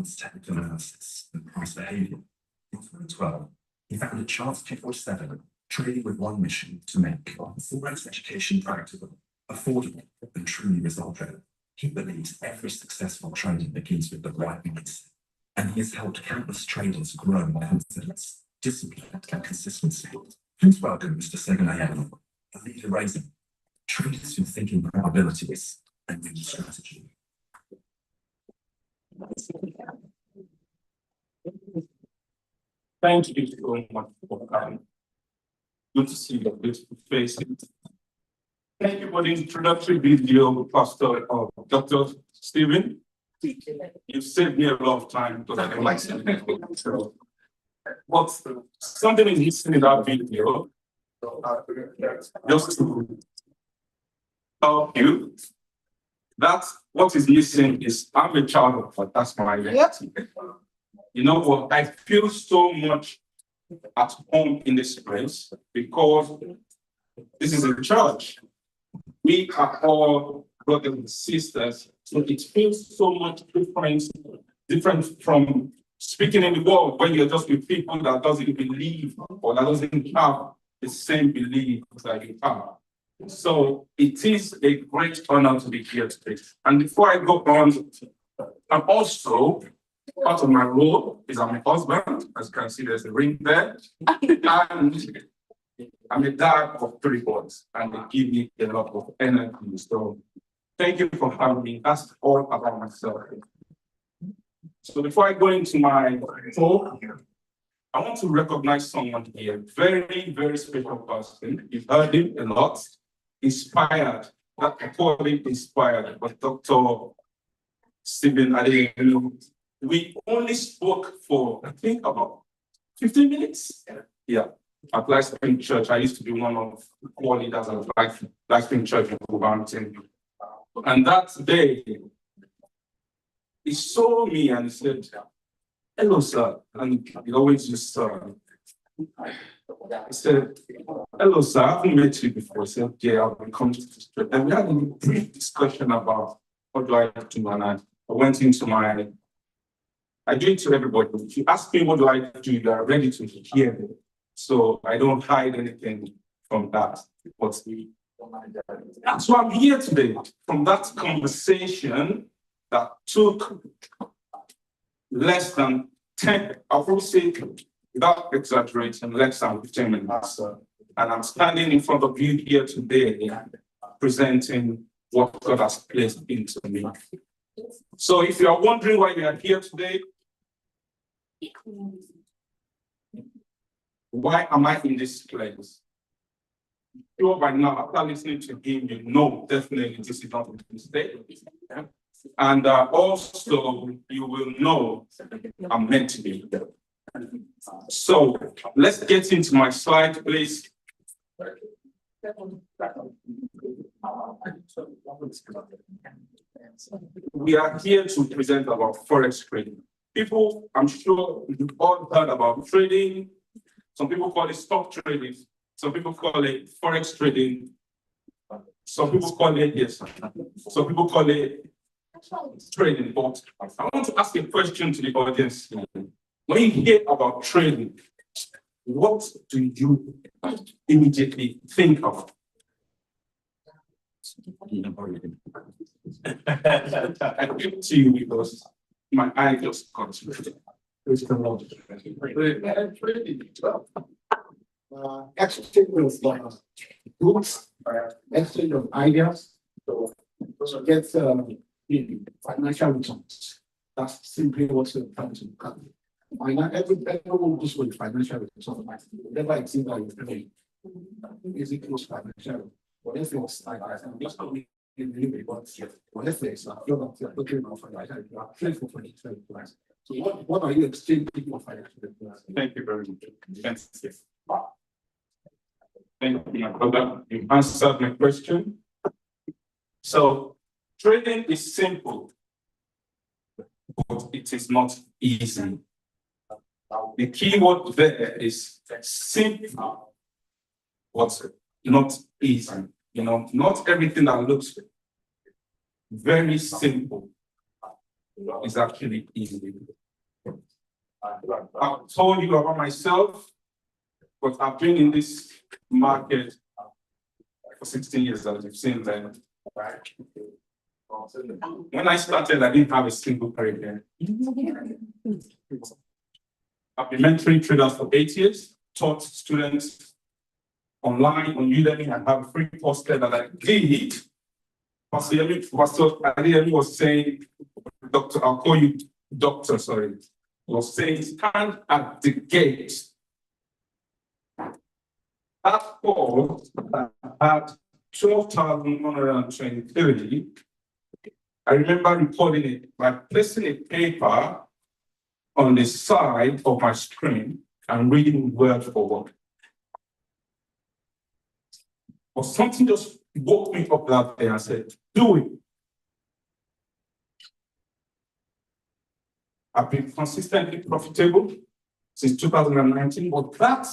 advanced technical analysis and price behavior. In 2012, he founded Chance 247, trading with one mission to make forex education practical, affordable, and truly result-driven. He believes every successful trader begins with the right mindset, and he has helped countless traders grow in confidence, discipline, and consistency. Please welcome Mr. Segun Ayala, a leader raising traders who think in probabilities and win strategy. Thank you so much for coming. Good to see your beautiful faces. Thank you for the introductory video, Pastor Dr. Stephen. You've saved me a lot of time because I don't like saying it. So, but something is missing in that video, just to help you. That's what is missing is I'm a child of God. That's my reality. You know what? I feel so much at home in this place because this is a church. We are all brothers and sisters, so it feels so much different from speaking in the world when you're just with people that doesn't believe or that doesn't have the same belief that you have. So it is a great honor to be here today. And before I go on, I'm also part of my role is I'm a husband. As you can see, there's a ring there. And I'm a dad of 3 boys, and they give me a lot of energy. So thank you for having me. That's all about myself. So before I go into my talk, I want to recognize someone here. Very, very special person. You've heard him a lot. Inspired, not totally inspired, but Dr. Stephen Adeyemi. We only spoke for, I think, about 15 minutes. Yeah, at Lightspring Church. I used to be one of the core leaders of Lightspring Church in Wolverhampton. And that day, he saw me and he said, "Hello, sir." And he always just I said, "Hello, sir, I haven't met you before." I said, "Yeah, I've been coming to this church." And we had a brief discussion about what do I do. And I went into I do it to everybody. If you ask me what do I do, you are ready to hear me. So I don't hide anything from that. But that's why I'm here today. From that conversation that took less than 10, I'll probably say, without exaggerating, less than 15 minutes. And I'm standing in front of you here today, presenting what God has placed into me. So if you are wondering why we are here today, why am I in this place? Sure, by now, after listening to him, you know definitely this is not a mistake. And also, you will know I'm meant to be here. So let's get into my slide, please. We are here to present about forex trading. People, I'm sure you've all heard about trading. Some people call it stock trading. Some people call it forex trading. Some people call it, yes. Some people call it trading. But I want to ask a question to the audience. When you hear about trading, what do you immediately think of? I give to you because my eye just got to exchange of goods, exchange of ideas, so get financial returns. That's simply what's the trying to come. Everyone goes with financial returns. Whatever it is that you pay, is equals financial. Whatever it's like, I'm just not in the reports yet. Whatever it's like, you're not looking for financial, you are trading for financial returns. So what are you exchanging for financial returns? Thank you very much. Thank you, my brother. You answered my question. So trading is simple, but it is not easy. The key word there is simple, but not easy. You know, not everything that looks very simple is actually easy. I've told you about myself, but I've been in this market for 16 years, as you've seen then. When I started, I didn't have a single career. I've been mentoring traders for 8 years, taught students online on Udemy. I have a free course there that I did. Pastor Adeyemi was saying, Doctor, I'll call you Doctor, sorry, was saying, stand at the gate. That course had 12,123. I remember recording it by placing a paper on the side of my screen and reading word for word. But something just woke me up that day and said, do it. I've been consistently profitable since 2019, but that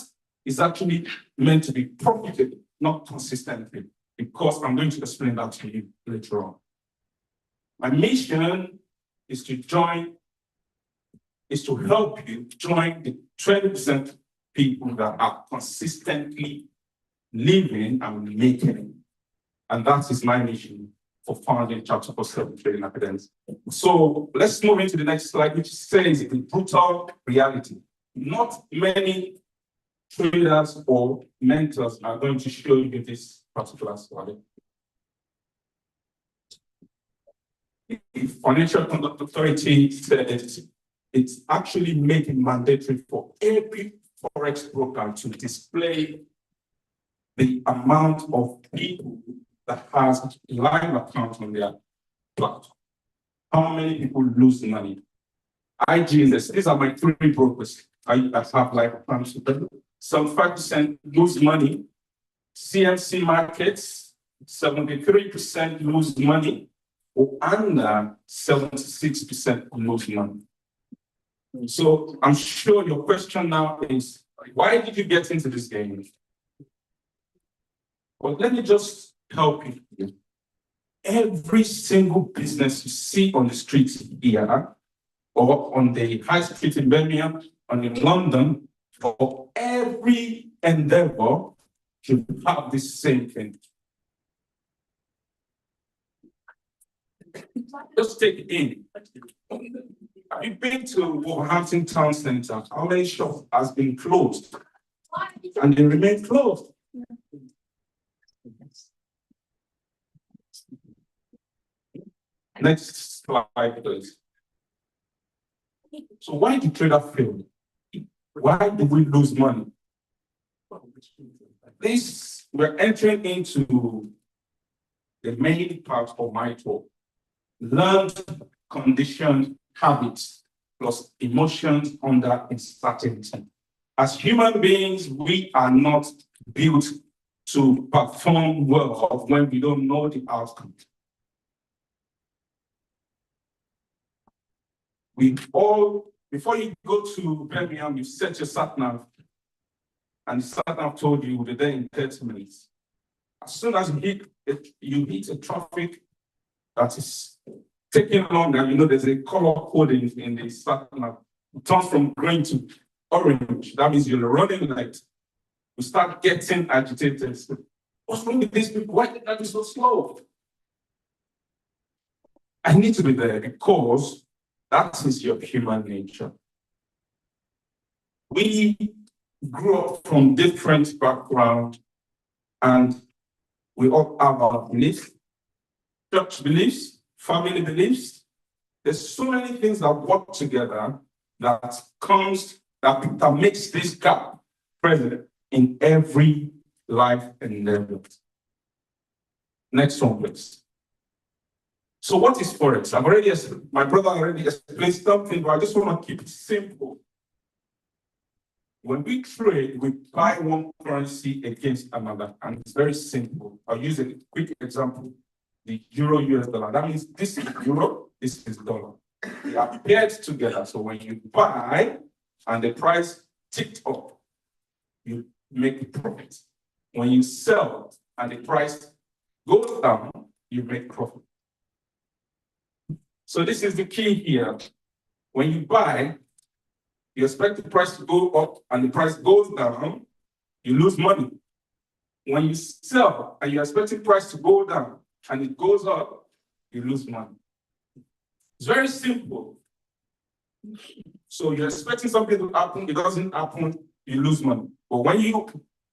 is actually meant to be profitable, not consistently, because I'm going to explain that to you later on. My mission is to help you join the 20% people that are consistently living and making. And that is my mission for founding Chapter 47 Trading Academy. So let's move into the next slide, which says the brutal reality. Not many traders or mentors are going to show you this particular slide. The Financial Conduct Authority said it's actually making it mandatory for every forex broker to display the amount of people that has live accounts on their platform. How many people lose money? IGNS, these are my 3 brokers. I have live accounts with them. 75% lose money. CMC markets, 73% lose money. Or under 76% lose money. So I'm sure your question now is, why did you get into this game? Well, let me just help you. Every single business you see on the streets here, or on the high street in Birmingham, or in London, for every endeavor, you have the same thing. Just take it in. Have you been to Wolverhampton Town Centre? How many shops has been closed? And they remain closed. Next slide, please. So why did trader fail? Why did we lose money? We're entering into the main part of my talk. Learned, conditioned habits plus emotions under uncertainty. As human beings, we are not built to perform well when we don't know the outcome. Before you go to Birmingham, you set your sat-nav, and the sat-nav told you you'll be there in 30 minutes. As soon as you hit a traffic that is taking longer, you know there's a color code in the sat-nav. It turns from green to orange. That means you're running late. You start getting agitated. What's wrong with these people? Why did that be so slow? I need to be there because that is your human nature. We grew up from different backgrounds and we all have our beliefs, church beliefs, family beliefs. There's so many things that work together that makes this gap present in every life endeavor. Next one, please. So what is Forex? My brother already explained something, but I just want to keep it simple. When we trade, we buy one currency against another, and it's very simple. I'll use a quick example, the euro US dollar. That means this is euro, this is dollar. They are paired together, so when you buy and the price ticked up, you make profit. When you sell and the price goes down, you make profit. So this is the key here. When you buy, you expect the price to go up and the price goes down, you lose money. When you sell and you're expecting price to go down and it goes up, you lose money. It's very simple. So you're expecting something to happen, it doesn't happen, you lose money. But when you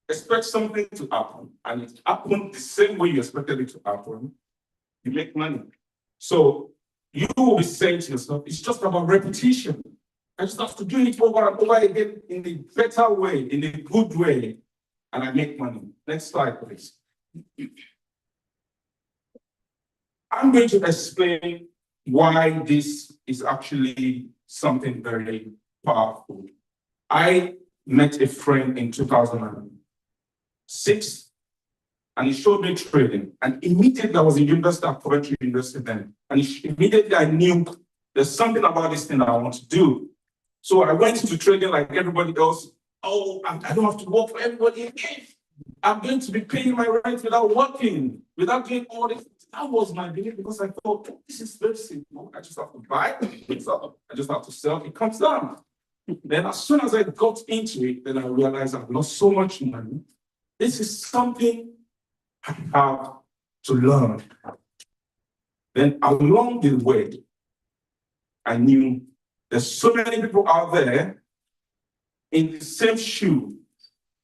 expect something to happen and it happened the same way you expected it to happen, you make money. So you will be saying to yourself, it's just about repetition. I just have to do it over and over again in a better way, in a good way, and I make money. Next slide, please. I'm going to explain why this is actually something very powerful. I met a friend in 2006, and he showed me trading. And immediately I was in university at Coventry University then. And immediately I knew there's something about this thing that I want to do. So I went into trading like everybody else. Oh, I don't have to work for everybody again. I'm going to be paying my rent without working, without doing all this. That was my belief because I thought, this is very simple. I just have to buy, I just have to sell, it comes down. Then as soon as I got into it, then I realized I've lost so much money. This is something I have to learn. Then along the way, I knew there's so many people out there in the same shoe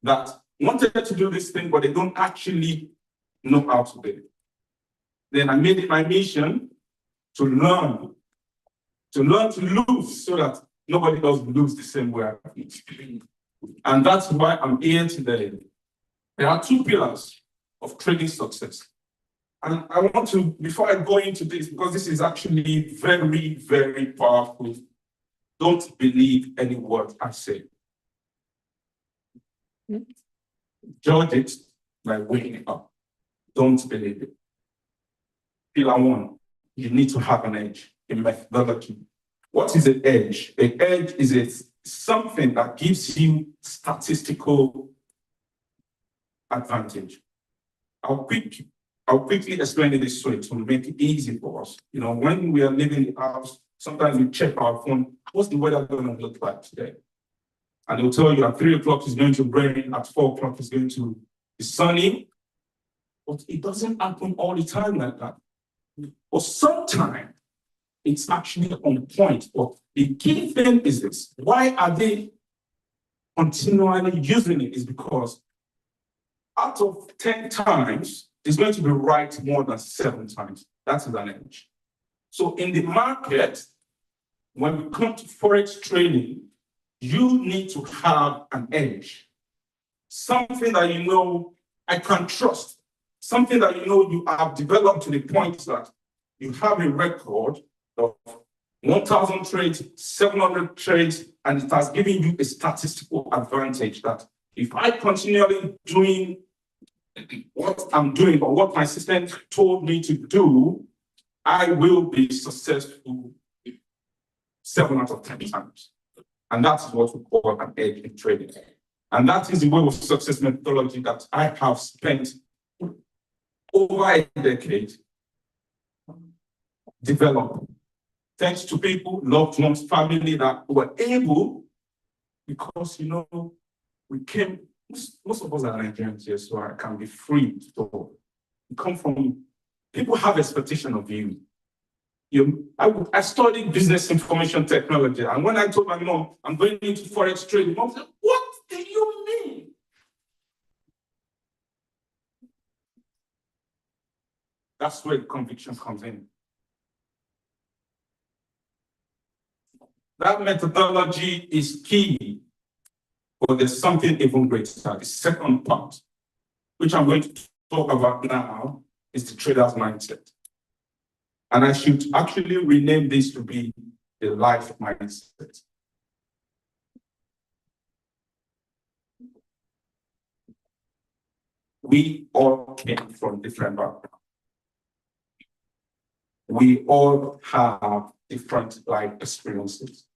that wanted to do this thing, but they don't actually know how to do it. Then I made it my mission to learn to lose so that nobody else will lose the same way I did. And that's why I'm here today. There are two pillars of trading success. And I want to, before I go into this, because this is actually very, very powerful, don't believe any word I say. Judge it by waking up. Don't believe it. Pillar one, you need to have an edge, a methodology. What is an edge? An edge is something that gives you statistical advantage. I'll quickly explain it this way to make it easy for us. You know, when we are leaving the house, sometimes we check our phone, what's the weather going to look like today? And they'll tell you at 3 o'clock it's going to rain, at 4 o'clock it's going to be sunny. But it doesn't happen all the time like that. But sometimes it's actually on point. But the key thing is this. Why are they continually using it? Is because out of 10 times, it's going to be right more than 7 times. That's an edge. So in the market, when we come to Forex trading, you need to have an edge. Something that you know I can trust. Something that you know you have developed to the point that you have a record of 1,000 trades, 700 trades, and it has given you a statistical advantage that if I continually doing what I'm doing or what my assistant told me to do, I will be successful 7 out of 10 times. And that's what we call an edge in trading. And that is the way of success methodology that I have spent over a decade developing. Thanks to people, loved ones, family that were able, because, you know, we came, most of us are Nigerians here, so I can be free to talk. We come from, people have expectation of you. I studied business information technology, and when I told my mom, I'm going into Forex trading, mom said, what do you mean? That's where the conviction comes in. That methodology is key, but there's something even greater. The second part, which I'm going to talk about now, is the trader's mindset. And I should actually rename this to be the life mindset. We all came from different backgrounds. We all have different life experiences.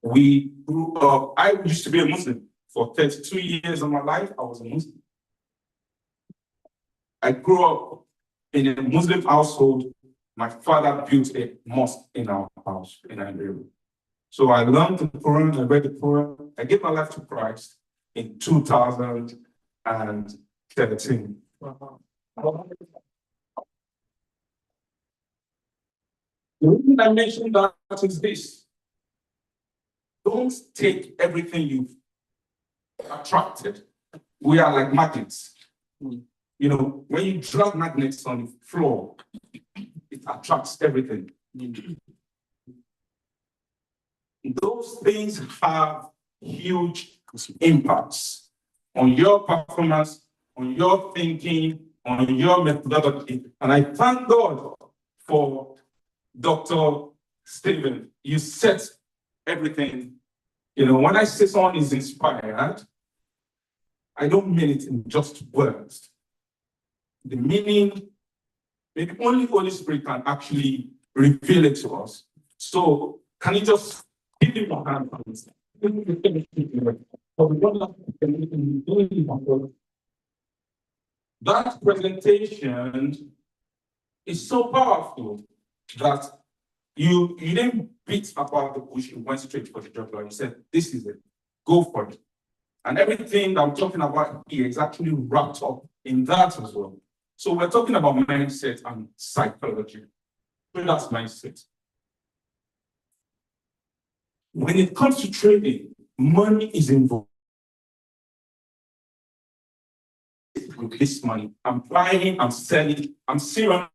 We grew up, I used to be a Muslim. For 32 years of my life, I was a Muslim. I grew up in a Muslim household, my father built a mosque in our house in Nigeria. So I learned the Quran, I read the Quran, I gave my life to Christ in 2013. The reason I mentioned that is this. Don't take everything you've attracted. We are like magnets. You know, when you drag magnets on the floor, it attracts everything. Those things have huge impacts on your performance, on your thinking, on your methodology. And I thank God for Dr. Stephen. You set everything. You know, when I say someone is inspired, I don't mean it in just words. The meaning, maybe only Holy Spirit can actually reveal it to us. So, can you just give him a hand? That presentation is so powerful that you didn't beat about the bush, you went straight for the job. You said, this is it, go for it. And everything that I'm talking about here is actually wrapped up in that as well. So we're talking about mindset and psychology. So that's mindset. When it comes to trading, money is involved. With this money, I'm buying, I'm selling, I'm serious.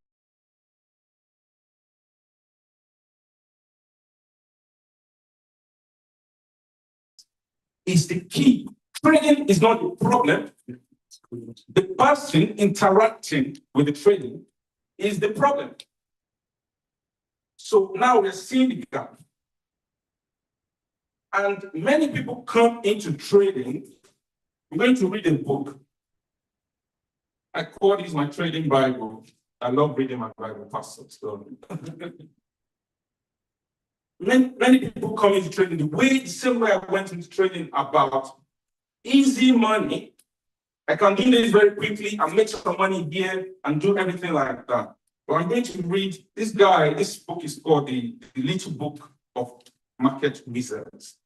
Is the key. Trading is not the problem. The person interacting with the trading is the problem. So now we're seeing the gap. And many people come into trading. I'm going to read a book. I call this my trading Bible. I love reading my Bible, Pastor. So. many people come into trading the same way I went into trading about easy money. I can do this very quickly and make some money here and do everything like that. But I'm going to read this guy. This book is called the Little Book of Market Wizards.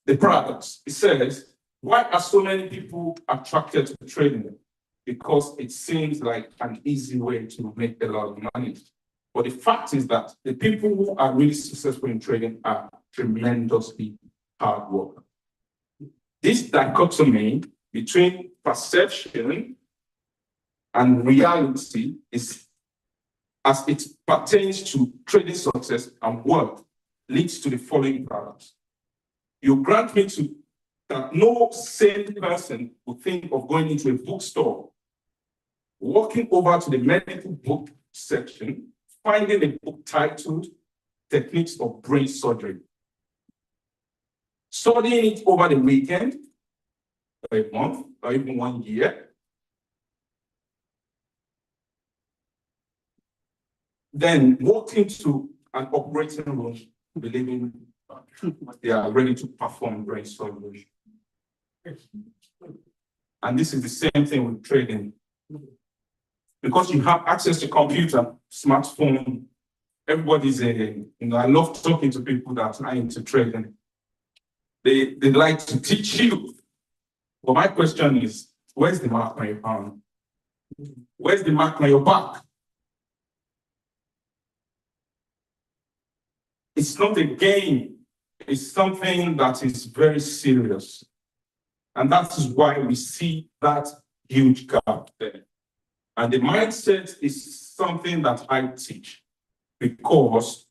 The paradox. It says, why are so many people attracted to trading? Because it seems like an easy way to make a lot of money. But the fact is that the people who are really successful in trading are tremendously hard work. This dichotomy between perception and reality is, as it pertains to trading success and work, leads to the following paradox. You grant me that no sane person would think of going into a bookstore, walking over to the medical book section, finding a book titled Techniques of Brain Surgery, studying it over the weekend, or a month, or even 1 year, then walk into an operating room, believing they are ready to perform brain surgery. And this is the same thing with trading. Because you have access to computer, smartphone, everybody's I love talking to people that are into trading. They like to teach you. But my question is, where's the mark on your arm? Where's the mark on your back? It's not a game. It's something that is very serious. And that is why we see that huge gap there. And the mindset is something that I teach because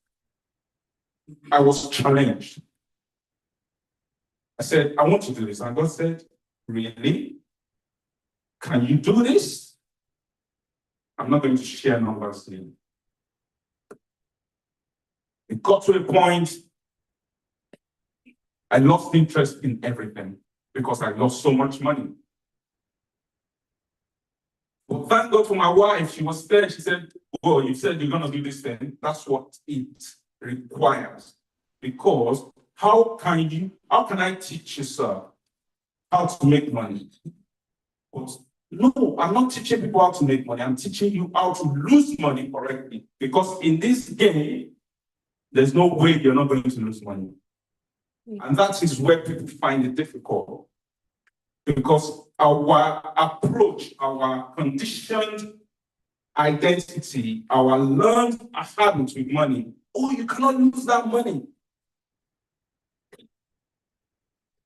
I was challenged. I said, I want to do this. And God said, really? Can you do this? I'm not going to share numbers here. It got to a point I lost interest in everything because I lost so much money. But thank God for my wife. She was there. She said, oh, you said you're going to do this thing. That's what it requires. Because how can I teach you, sir, how to make money? But No, I'm not teaching people how to make money. I'm teaching you how to lose money correctly. Because in this game, there's no way you're not going to lose money. And that is where people find it difficult. Because our approach, our conditioned identity, our learned habits with money, oh, you cannot lose that money.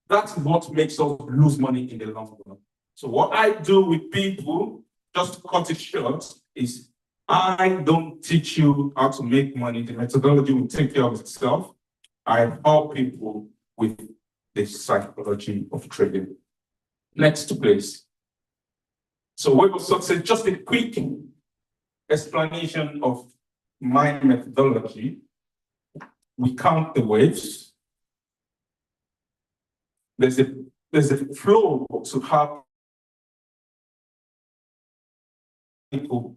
That's what makes us lose money in the long run. So what I do with people, just to cut it short, is I don't teach you how to make money. The methodology will take care of itself. I help people with the psychology of trading. Next, please. So wave of success, just a quick explanation of my methodology. We count the waves. There's a flow to have people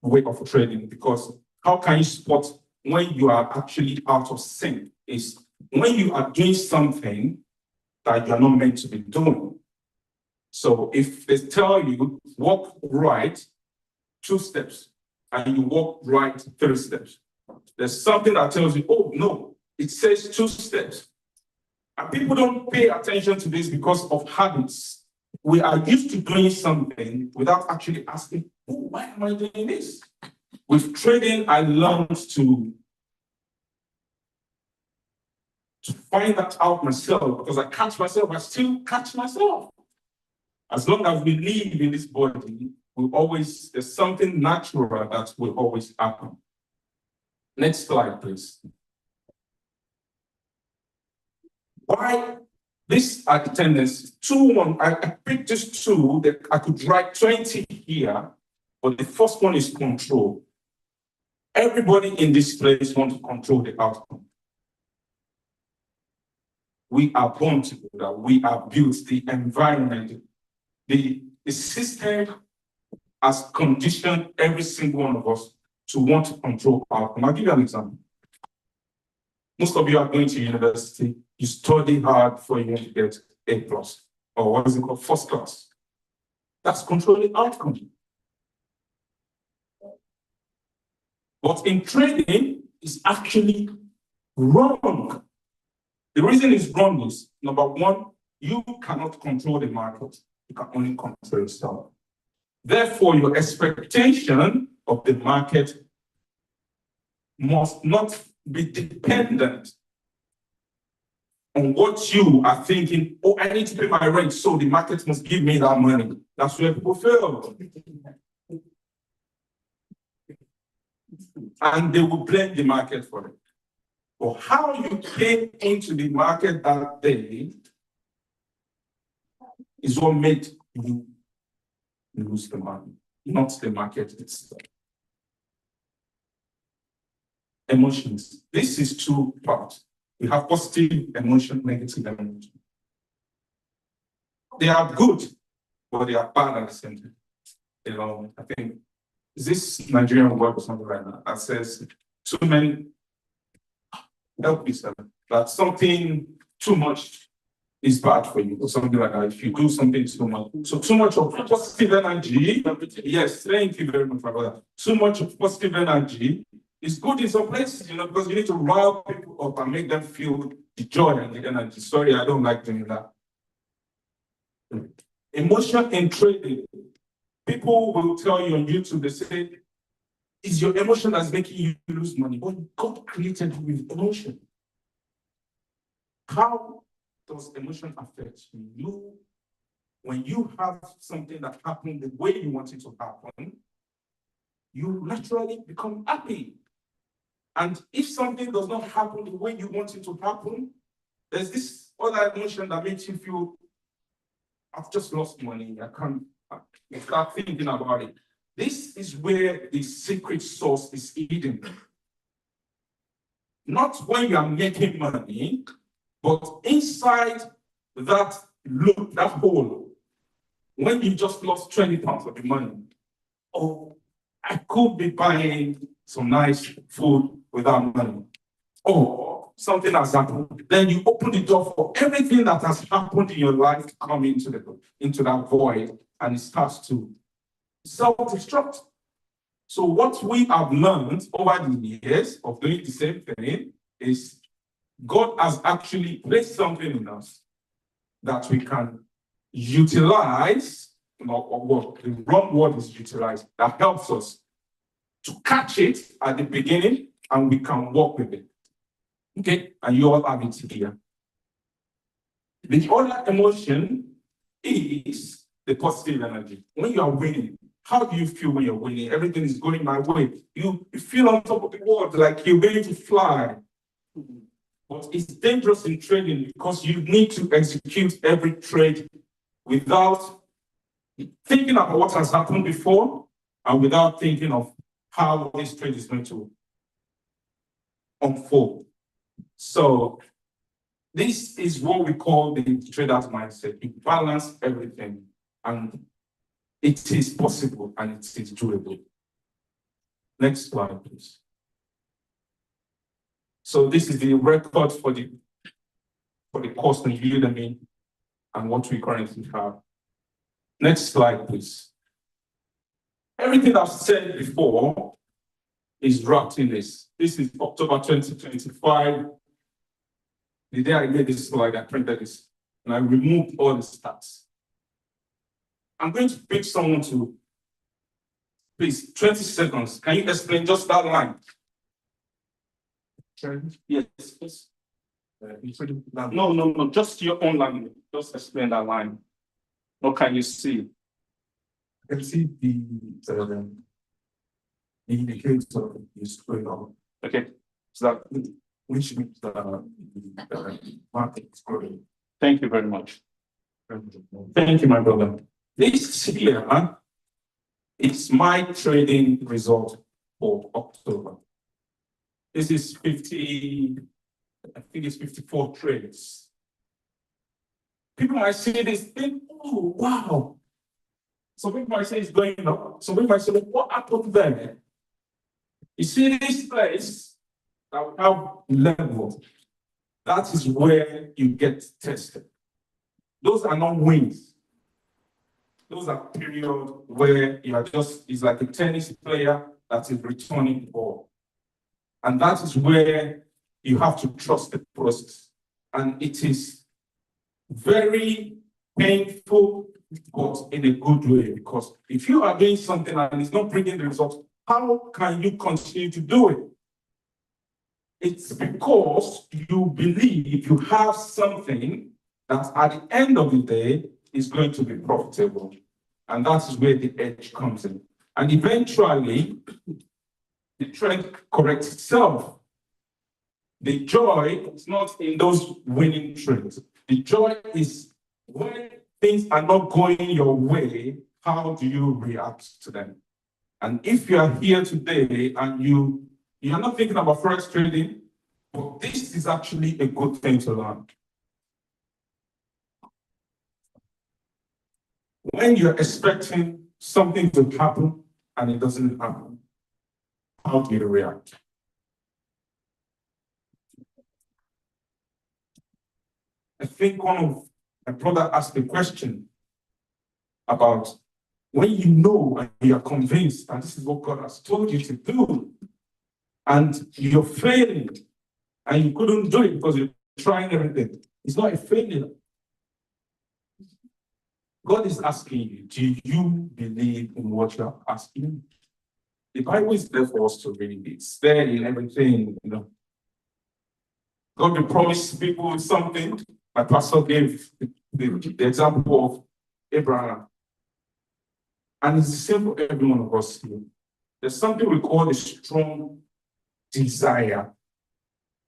way of trading, because how can you spot when you are actually out of sync? Is when you are doing something that you're not meant to be doing. So if they tell you walk right 2 steps and you walk right 3 steps, there's something that tells you, oh no, it says 2 steps. And people don't pay attention to this because of habits. We are used to doing something without actually asking, oh, why am I doing this? With trading, I learned to find that out myself, because I catch myself, I still catch myself. As long as we live in this body, there's something natural that will always happen. Next slide, please. Why? These are the tendencies. 2, I picked just 2 that I could write 20 here, but the first one is control. Everybody in this place wants to control the outcome. We are born to do that. We are built, the environment, the system has conditioned every single one of us to want to control outcome. I'll give you an example. Most of you are going to university, you study hard before you want to get A+, or what is it called, first class. That's controlling outcome. But in trading, it's actually wrong. The reason it's wrong is, number 1, you cannot control the market. You can only control yourself. Therefore, your expectation of the market must not be dependent on what you are thinking. Oh, I need to pay my rent, so the market must give me that money. That's where people fail. And they will blame the market for it. But how you came into the market that day is what made you lose the money, not the market itself. Emotions. This is 2 parts. We have positive emotion, negative emotion. They are good, but they are bad at the same time. You know, I think this Nigerian word or something like that says too many, help me, sir, that something too much is bad for you, or something like that. If you do something too much. So too much of positive energy, yes, thank you very much, my brother. Too much of positive energy is good in some places, you know, because you need to rile people up and make them feel the joy and the energy. Sorry, I don't like doing that. Emotion in trading. People will tell you on YouTube, they say, it's your emotion that's making you lose money. But God created you with emotion. How does emotion affect you? When you have something that happened the way you want it to happen, you naturally become happy. And if something does not happen the way you want it to happen, there's this other emotion that makes you feel, I've just lost money. I can't start thinking about it. This is where the secret sauce is hidden. Not when you are making money, but inside that loop, that hole, when you just lost 20 pounds of the money. Oh, I could be buying some nice food without money. Oh, something has happened. Then you open the door for everything that has happened in your life to come into that void, and it starts to self-destruct. So what we have learned over the years of doing the same thing is God has actually placed something in us that we can utilize, or what the wrong word is utilize, that helps us to catch it at the beginning and we can work with it. Okay, and you all have it here. The other emotion is the positive energy. When you are winning, how do you feel when you're winning? Everything is going my way. You feel on top of the world like you're ready to fly. But it's dangerous in trading because you need to execute every trade without thinking about what has happened before and without thinking of how this trade is going to unfold. So this is what we call the trader's mindset. You balance everything, and it is possible and it is doable. Next slide, please. So this is the record for the course in Udemy and what we currently have. Next slide, please. Everything I've said before is wrapped in this. This is October 2025. The day I made this slide, I printed this, and I removed all the stats. I'm going to pick someone to, please, 20 seconds. Can you explain just that line? Yes, yes. No, just your own language. Just explain that line. What can you see? I can see the indicator is going on. Okay, so that, Which means the market is growing. thank you very much. Thank you, my brother. This here is my trading result for October. This is 50, I think it's 54 trades. People might see this thing, oh, wow. Some people might say it's going up. Some people might say, what happened there? You see this place that we have level. That is where you get tested. Those are not wins. Those are periods where you are just, it's like a tennis player that is returning the ball. And that is where you have to trust the process. And it is very painful, but in a good way, because if you are doing something and it's not bringing the results, how can you continue to do it? It's because you believe you have something that at the end of the day is going to be profitable. And that is where the edge comes in. And eventually, the trend corrects itself. The joy is not in those winning trades. The joy is when things are not going your way, how do you react to them? And if you are here today and you are not thinking about forex trading, but this is actually a good thing to learn. When you're expecting something to happen and it doesn't happen, how do you react? I think one of my brother asked a question about when you know and you're convinced and this is what God has told you to do, and you're failing and you couldn't do it because you're trying everything. It's not a failure. God is asking you, do you believe in what you're asking? The Bible is there for us to read. It's there in everything, you know. God will promise people something. My pastor gave the example of Abraham. And it's the same for every one of us here. There's something we call a strong desire.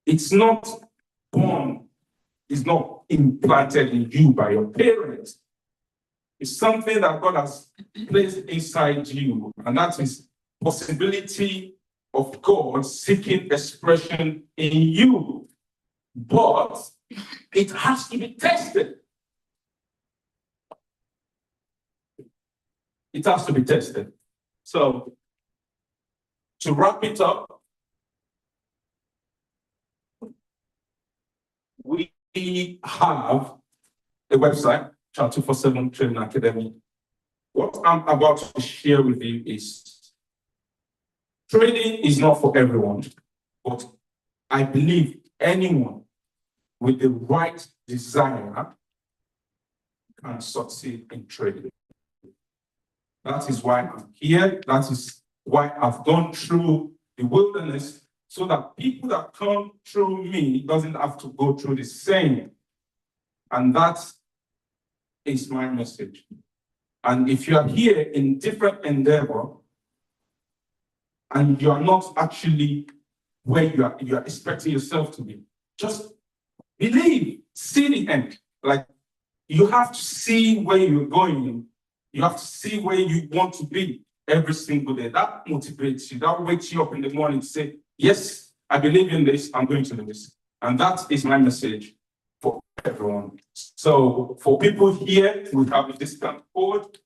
It's not born, it's not implanted in you by your parents. It's something that God has placed inside you, and that is possibility of God seeking expression in you. But it has to be tested. It has to be tested. So, to wrap it up, we have a website, Chart 247 Training Academy. what I'm about to share with you is trading is not for everyone, but I believe anyone with the right desire can succeed in trading. That is why I'm here. That is why I've gone through the wilderness, so that people that come through me doesn't have to go through the same. And that is my message. And if you are here in different endeavor and you are not actually where you are expecting yourself to be, just believe, see the end. Like, you have to see where you're going. You have to see where you want to be every single day. That motivates you. That wakes you up in the morning to say, yes, I believe in this, I'm going to do this. And that is my message for everyone. So for people here who have a discount code,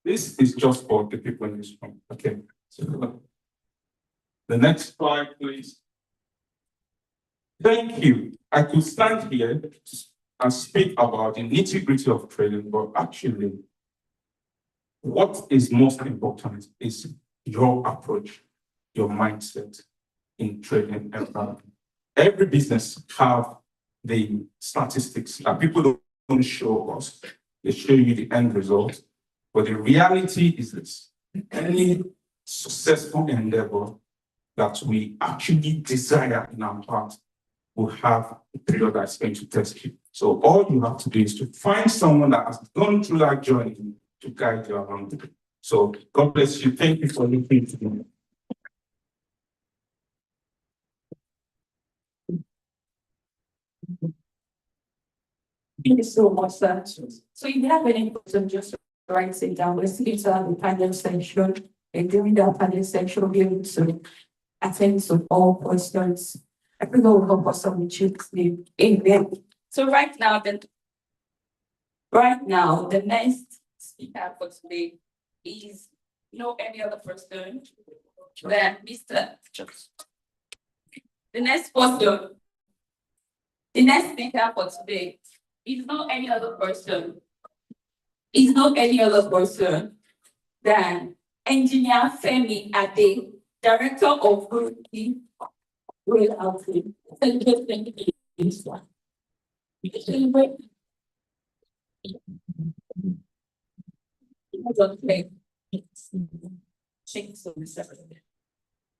this is just for the people in this room. Okay. So the next slide, please. Thank you. I could stand here and speak about the nitty-gritty of trading, but actually, what is most important is your approach, your mindset in trading. Every business have the statistics that people don't show us. They show you the end result. But the reality is this: any successful endeavor that we actually desire in our heart will have a period that's going to test you. So all you have to do is to find someone that has gone through that journey to guide you along the way. So God bless you. Thank you for listening to me. Thank you so much, sir. So if you have any questions, just write it down. We're still to have the panel section, and during that panel section, we'll be able to attend to all questions. I think we'll help us on the chips. Amen. So right now, the next speaker for today is no any other person than Mr. The next person, the next speaker for today is not any other person. Is not any other person than Engineer Femi Ade, Director of Gurki Rail Outfit. Thank you.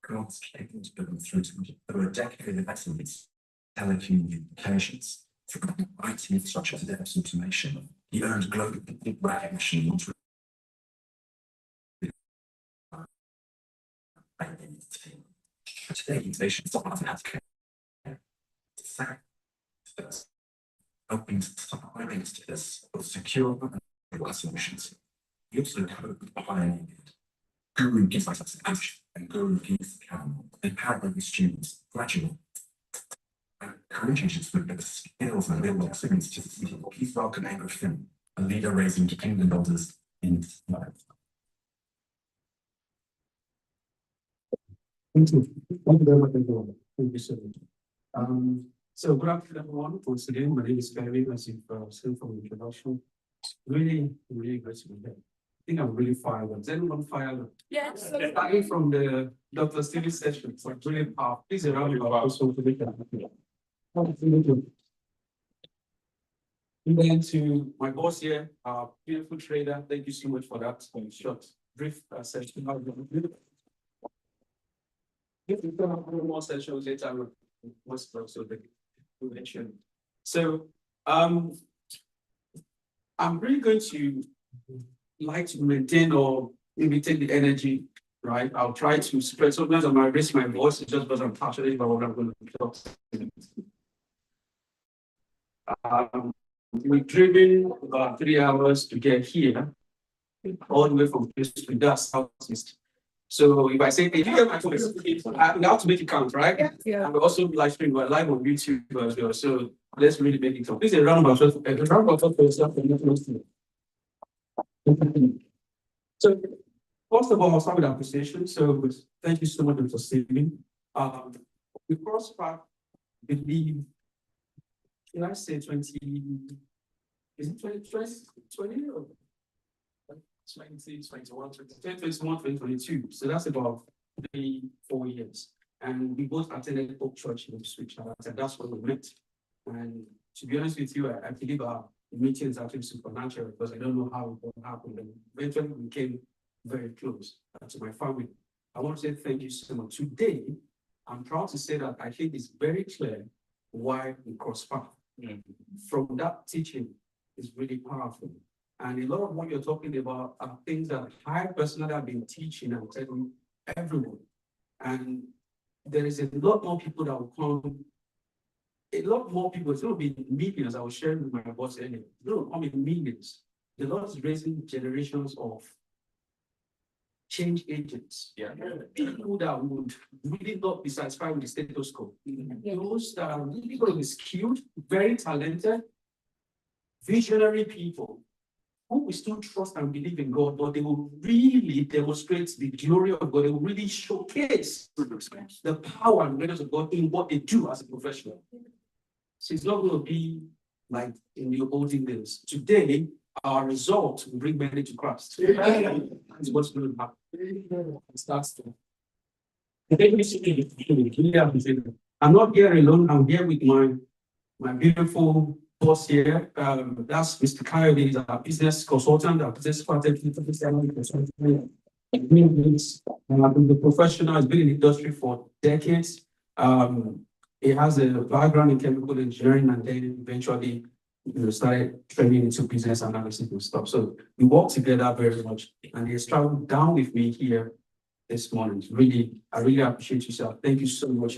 God's capable to build through a decade of excellence, telecommunications, through IT infrastructure to DevOps automation. He earned global recognition. Today, innovation is not healthcare. Helping to this with secure and reliable solutions. He also pioneered Guru gives us action and Guru gives empowering students, graduate encouraging with the skills and real experience to see. Please welcome Anglo Finn, a leader raising kingdom builders in life. Thank you. Thank you very much, everyone. Thank you so much. So good afternoon, everyone. Once again, my name is Gary, as you've seen from the introduction. Really great to be here. I think I'm really fired up. Is anyone fired up? Yes. Starting from the Dr. Stevie session, it's like really powerful. Please around you about so to make that happen. And then to my boss here, our beautiful trader, thank you so much for that short, brief session. If we come up with more sessions later, we'll also mention. So I'm really going to like to maintain or maybe take the energy, right? I'll try to spread. Sometimes I might raise my voice just because I'm passionate about what I'm going to talk. We've driven about 3 hours to get here, all the way from Southeast. So if I say, hey, you get my voice, I have to make it count, right? Yeah. And we're also live streaming, we're live on YouTube as well. So let's really make it count. Please a round of applause for yourself and nothing else. So first of all, I'll start with appreciation. So thank you so much for saving. The cross path, I believe, can I say 20? Is it 2020 or 2022. So that's about 3-4 years. And we both attended Hope Church in Ipswich, and that's where we met. And to be honest with you, I believe our meeting is actually supernatural because I don't know how it happened. And eventually we became very close to my family. I want to say thank you so much. Today, I'm proud to say that I think it's very clear why we cross paths. From that teaching is really powerful. And a lot of what you're talking about are things that I personally have been teaching and telling everyone. And there is a lot more people that will come. A lot more people, it's going to be millions. I was sharing with my boss earlier. It's going to come in millions. The Lord is raising generations of change agents. People that would really not be satisfied with the status quo. Those that are really going to be skilled, very talented, visionary people who will still trust and believe in God, but they will really demonstrate the glory of God. They will really showcase the power and greatness of God in what they do as a professional. So it's not going to be like in the olden days. Today, our results will bring many to Christ. That's what's going to happen. I'm not here alone. I'm here with my beautiful boss here. That's Mr. Coyote. He's a business consultant, a business strategist. He's the professional. He's been in the industry for decades. He has a background in chemical engineering, and then eventually started training into business analysis and stuff. So we work together very much, and he has traveled down with me here this morning. Really, I really appreciate you, sir. Thank you so much.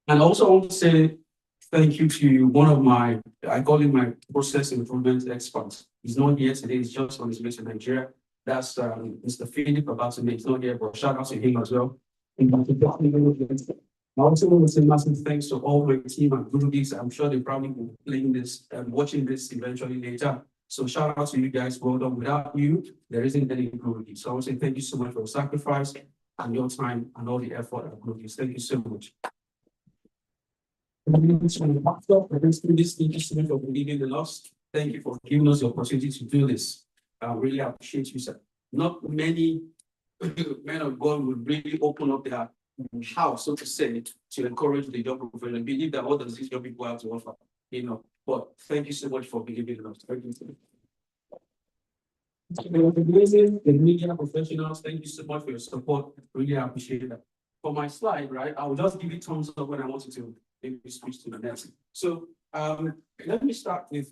And also I want to say thank you to one of my, I call him my process improvement experts. He's not here today, he's just on his way to Nigeria. That's Mr. Philip Abatome. He's not here, but shout out to him as well. I also want to say massive thanks to all my team and groupies. I'm sure they probably will be playing this and watching this eventually later. So shout out to you guys. Well done. Without you, there isn't any groupies. So I want to say thank you so much for the sacrifice and your time and all the effort of groupies. Thank you so much. Thank you so much for believing in us. Thank you for giving us the opportunity to do this. I really appreciate you, sir. Not many men of God would really open up their house, so to say, to encourage the young profession and believe that what does these young people have to offer, But thank you so much for believing in us. Thank you. The media professionals, thank you so much for your support. Really appreciate that. For my slide, right, I will just give it thumbs up when I want to maybe switch to the next. So let me start with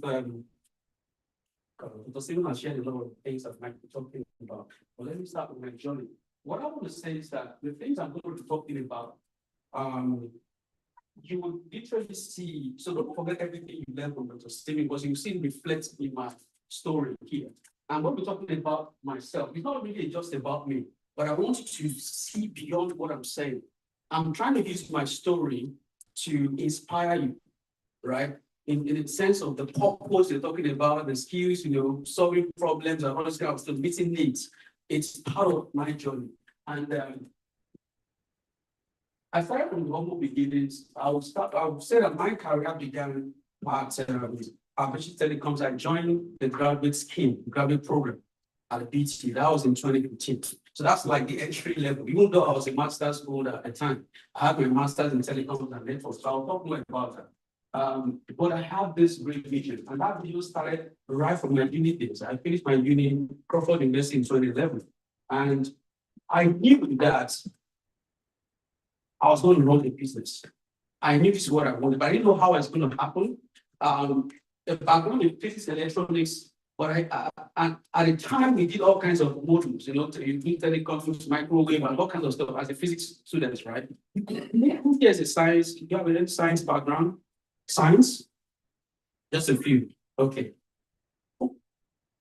because Stephen has shared a lot of things that I might be talking about. But let me start with my journey. What I want to say is that the things I'm going to be talking about, you will literally see, so don't forget everything you learned from Dr. Stephen, because you see it reflects in my story here. I'm going to be talking about myself. It's not really just about me, but I want you to see beyond what I'm saying. I'm trying to use my story to inspire you, right? In the sense of the purpose you're talking about, the skills, solving problems and all this kind of stuff, meeting needs. It's part of my journey. And I started from the humble beginnings. I would say that my career began at British Telecoms. I joined the graduate program at the BT. That was in 2015. So that's like the entry level. Even though I was a master's holder at the time, I had my master's in telecoms and networks. So I'll talk more about that. But I have this great vision, and that vision started right from my uni days. I finished my uni in Crawford University in 2011, and I knew that I was going to run a business. I knew this is what I wanted, but I didn't know how it's going to happen. I'm going to physics and electronics, but and at the time we did all kinds of modules, telecoms, microwave, and all kinds of stuff as a physics student, right? Who has a science? You have a science background? Science? Just a few. Okay.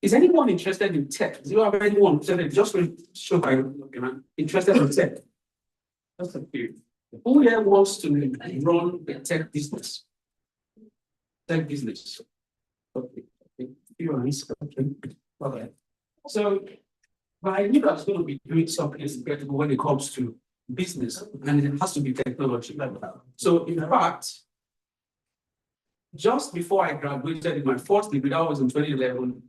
Is anyone interested in tech? Do you have anyone interested? Just to show by interested in tech? Just a few. Who here wants to run a tech business? Tech business. Okay. Okay. So, but I knew I was going to be doing something incredible when it comes to business, and it has to be technology. So, in fact, just before I graduated in my first degree, that was in 2011,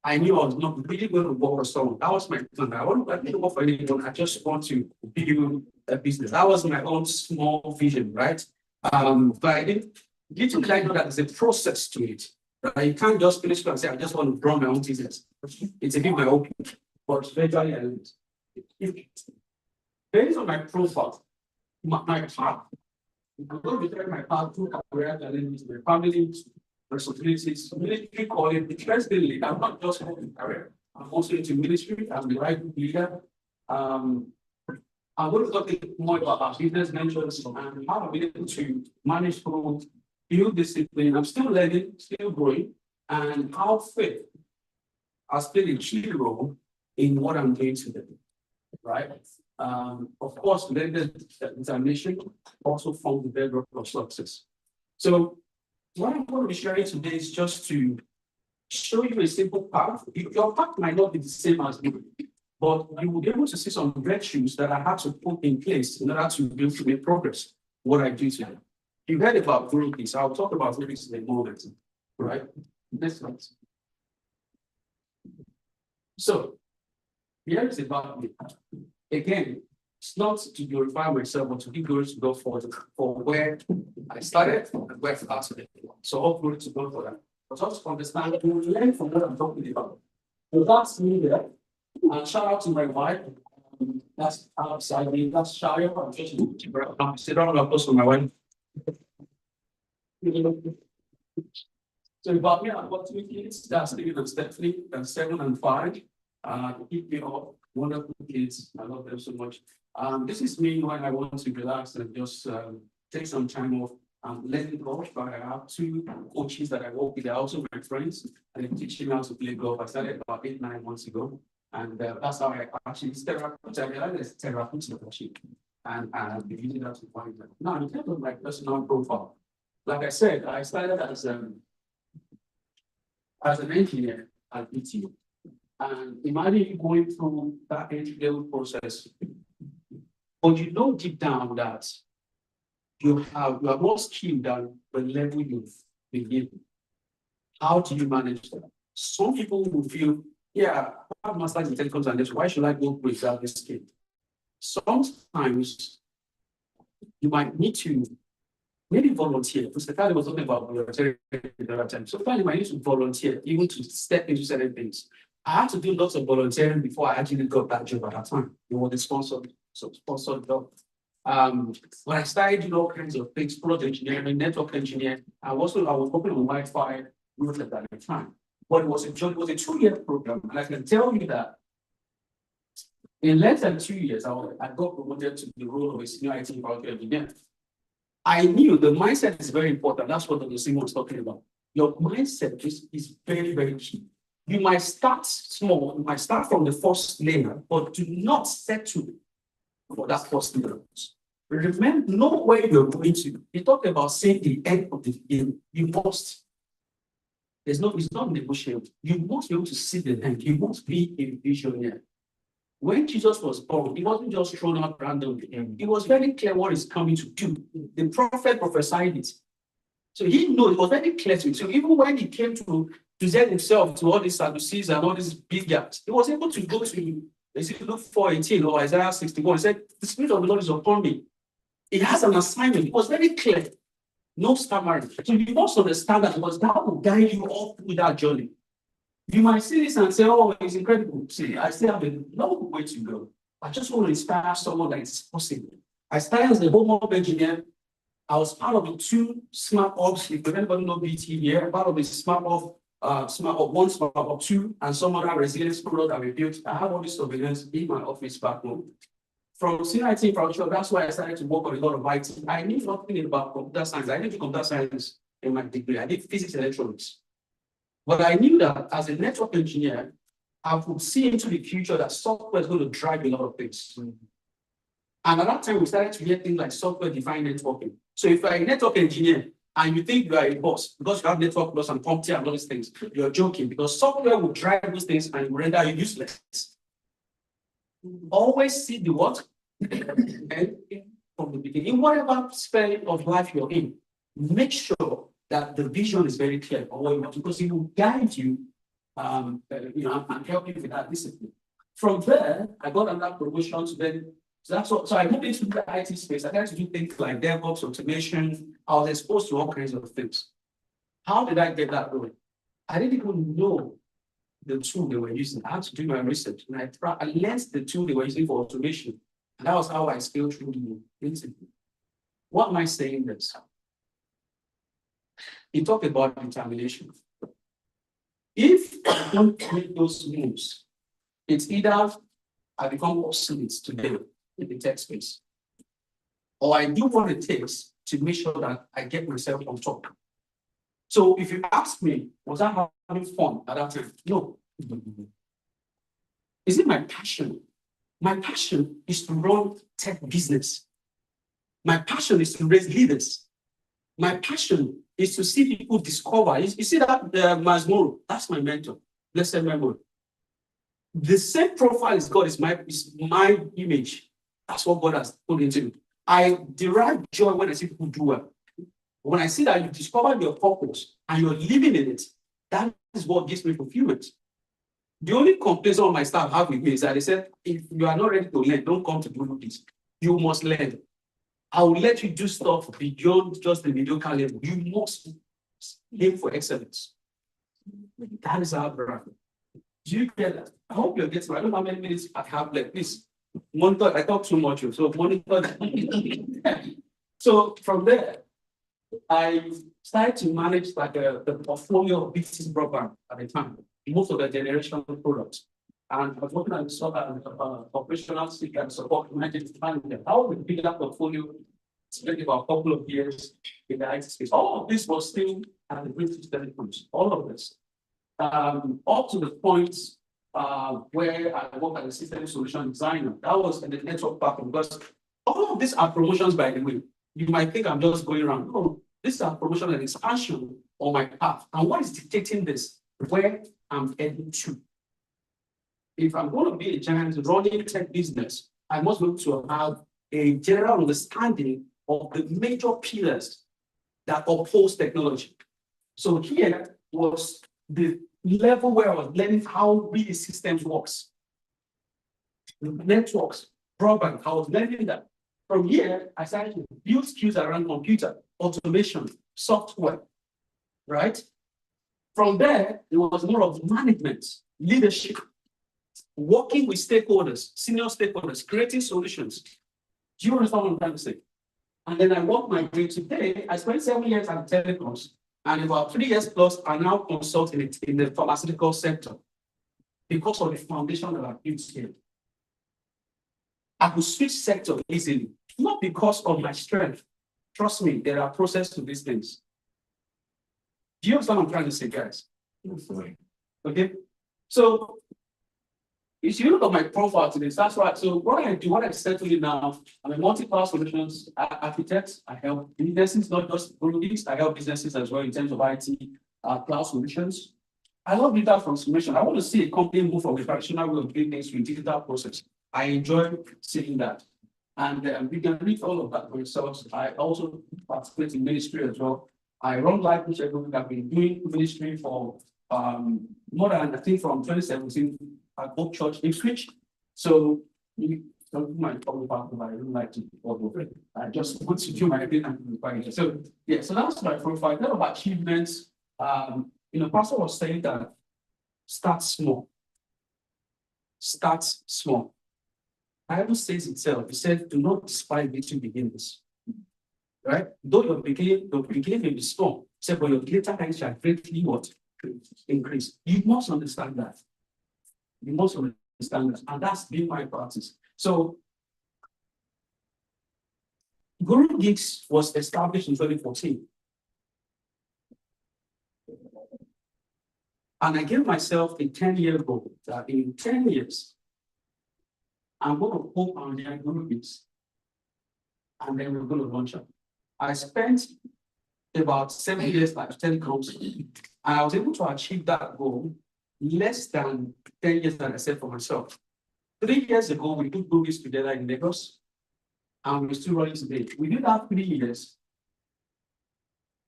I knew I was not really going to work for someone. That was my plan. I didn't work for anyone. I just want to build a business. That was my own small vision, right? But I didn't, little did I know that there's a process to it. Right? You can't just finish and say, I just want to run my own business. It's a bit my own, but eventually I learned. Based on my profile, my path, I'm going to tell my path through career challenges, my family responsibilities, military calling. Interestingly, I'm not just in career, I'm also into military. I'm the right group leader. I'm going to talk more about business ventures and how I've been able to manage to build discipline. I'm still learning, still growing, and how faith has played a key role in what I'm doing today. Right? Of course, the examination also forms the bedrock of success. So, what I'm going to be sharing today is just to show you a simple path. Your path might not be the same as me, but you will be able to see some virtues that I have to put in place in order to be able to make progress. What I do today. You heard about growth. I'll talk about growth in a moment, right? Next slide. So, here is about me. Again, it's not to glorify myself, but to give glory to God for where I started and where I started. So all glory to God for that. But also to understand, we will learn from what I'm talking about. So that's me there. And shout out to my wife. That's outside me. That's Shaya. I'm just sit down and close to my wife. So about me, I've got 2 kids. That's Stephen and Stephanie, and 7 and 5. Keep me up. Wonderful kids. I love them so much. This is me when I want to relax and just take some time off. Learning golf, but I have 2 coaches that I work with. They're also my friends, and they teach me how to play golf. I started about 8-9 months ago, and that's how I actually therapeutic. I realized it's therapeutic actually, and I've been using that to find that. Now, in terms of my personal profile, like I said, I started as an engineer at BT. And imagine you going through that entry-level process, but you know deep down that you are more skilled than the level you've been given. How do you manage that? Some people will feel, yeah, I have master's in telecoms and this, why should I go without this skill? Sometimes you might need to maybe volunteer, because the guy was talking about volunteering the other time. Sometimes you might need to volunteer, even to step into certain things. I had to do lots of volunteering before I actually got that job at that time. It was a sponsored job. When I started all kinds of things, product engineering, network engineering, I was working on Wi-Fi router at the time. But it was a 2-year program, and I can tell you that in less than 2 years, I got promoted to the role of a senior IT infrastructure engineer. I knew the mindset is very important. That's what Dr. Simon was talking about. Your mindset is very, very key. You might start small, you might start from the first layer, but do not settle for that first layer. Remember, know where you're going to. You talk about seeing the end of the game. You must. It's not negotiable. You must be able to see the end. You must be a visionary. When Jesus was born, he wasn't just thrown out randomly. It was very clear what he's coming to do. The prophet prophesied it. So he knew it was very clear to him. So even when he came to present himself to all these Sadducees and all these big guys, he was able to go to Luke 4:18 or Isaiah 61. He said, the Spirit of the Lord is upon me. He has an assignment. It was very clear. No stammering. So you must understand that because that will guide you all through that journey. You might see this and say, oh, it's incredible. See, I still have a long way to go. I just want to inspire someone that it's possible. I started as a home op engineer. I was part of the 2 smart ops. If anybody know BT here, part of the smart op 1, smart op 2, and some other resilience product that we built. I have all this surveillance in my office back home. From senior IT infrastructure, that's why I started to work on a lot of IT. I knew nothing about computer science. I did computer science in my degree. I did physics and electronics. But I knew that as a network engineer, I would see into the future that software is going to drive a lot of things. And at that time, we started to hear things like software-defined networking. So if you're a network engineer and you think you are a boss because you have network plus and CompTIA and all these things, you're joking because software will drive those things and render you useless. Always see the what? And from the beginning, in whatever sphere of life you're in, make sure that the vision is very clear, or because it will guide you, and help you with that discipline. From there, I got another promotion to then. So I moved into the IT space. I tried to do things like DevOps, automation. I was exposed to all kinds of things. How did I get that going? I didn't even know the tool they were using. I had to do my research, and I learned the tool they were using for automation. And that was how I scaled through the interview. What am I saying this? You talk about determination. If I don't make those moves, it's either I become obsolete today in the tech space, or I do what it takes to make sure that I get myself on top. So if you ask me, was I having fun at that time? No. Is it my passion? My passion is to run tech business. My passion is to raise leaders. My passion is to see people discover. You see that Masmoro, that's my mentor. Blessed memory. The same profile as God is my image. That's what God has put into me. I derive joy when I see people do well. When I see that you discovered your purpose and you're living in it, that is what gives me fulfillment. The only complaint some of my staff have with me is that they said, if you are not ready to learn, don't come to do this. You must learn. I will let you do stuff beyond just the mediocre level. You must aim for excellence. That is our brand. Do you get that? I hope you're getting. I don't know how many minutes I have left. Please monitor. I talk too much, so monitor. So from there, I started to manage the portfolio of business broadband at the time, most of the generational products. And I was working on operational and support management manager. How we build that portfolio, spent about a couple of years in the IT space. All of this was still at the British telecoms. All of this. Up to the point where I worked as a system solution designer. That was in the network platform, because all of these are promotions, by the way. You might think I'm just going around. No, these are promotion and expansion on my path. And what is dictating this? Where I'm heading to. If I'm going to be a giant running tech business, I must look to have a general understanding of the major pillars that oppose technology. So here was the level where I was learning how really systems works. Networks, broadband, I was learning that. From here, I started to build skills around computer, automation, software, right? From there, it was more of management, leadership, working with stakeholders, senior stakeholders, creating solutions. Do you understand what I'm trying to say? And then I worked my way today. I spent 7 years at telecoms, and about 3 years plus, I now consult in the pharmaceutical sector because of the foundation that I've built here. I could switch sector easily, not because of my strength. Trust me, there are processes to these things. Do you understand what I'm trying to say, guys? Okay. So if you look at my profile today, that's right. So what I do, what I said to you now, I'm a multi-cloud solutions architect. I help businesses, not just products. I help businesses as well in terms of IT, cloud solutions. I love digital transformation. I want to see a company move from a traditional way of doing things to a digital process. I enjoy seeing that. And we can read all of that for yourselves. I also participate in ministry as well. I run life which I've been doing ministry for more than, I think, from 2017 at Hope Church Ipswich. So you might probably part of I don't like to over. I just want to do my opinion. So yeah, so that's my profile. Then about achievements. Pastor was saying that start small. Start small. Bible says itself, it said, do not despise little beginnings. Right? Though your beginning may be small, said, but your later times shall greatly what? Increase. You must understand that. You must understand that. And that's been my practice. So Guru Geeks was established in 2014. And I gave myself a 10-year goal that in 10 years, I'm going to hope on the Guru Geeks. And then we're going to launch it. I spent about 7 years like telecoms, and I was able to achieve that goal less than 10 years that I set for myself. 3 years ago, we took movies together in Lagos, and we're still running today. We did that 3 years.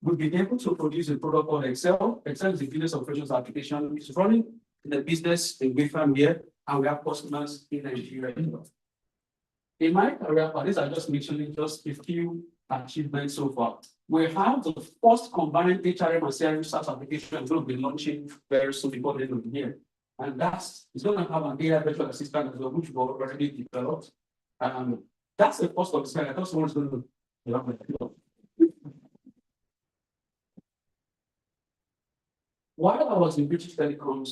we've been able to produce a product called Excel. Excel is a business operations application which is running in the business in Wifam here, and we have customers in Nigeria. In my career, this I just mentioned just a few achievements so far. We have the first combined HRM and CRM SaaS application going to be launching very soon before the end of the year. And it's going to have an AI virtual assistant as well, which we've already developed. That's the first of the slide. I thought someone's going to develop it. While I was in British Telecoms,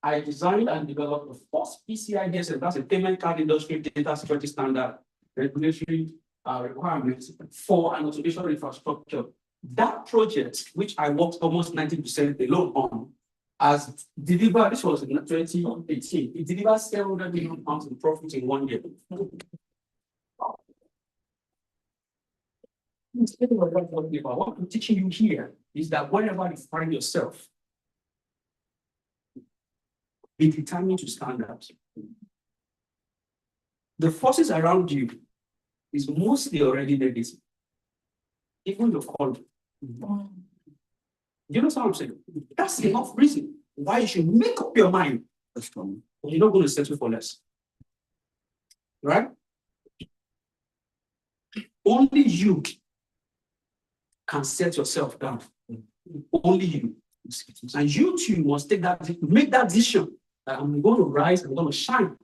I designed and developed the first PCI DSS, that's a payment card industry data security standard regulatory requirements for an automation infrastructure. That project, which I worked almost 90% alone on, as delivered, this was in 2018, it delivered 700 million pounds in profit in 1 year. What I'm teaching you here is that whenever you find yourself, be determined to stand out. The forces around you is mostly already negative. Even your call. You know what I'm saying? That's enough reason why you should make up your mind. You're not going to settle for less. Right? Only you can set yourself down. Only you. And you too must make that decision that I'm going to rise, I'm going to shine.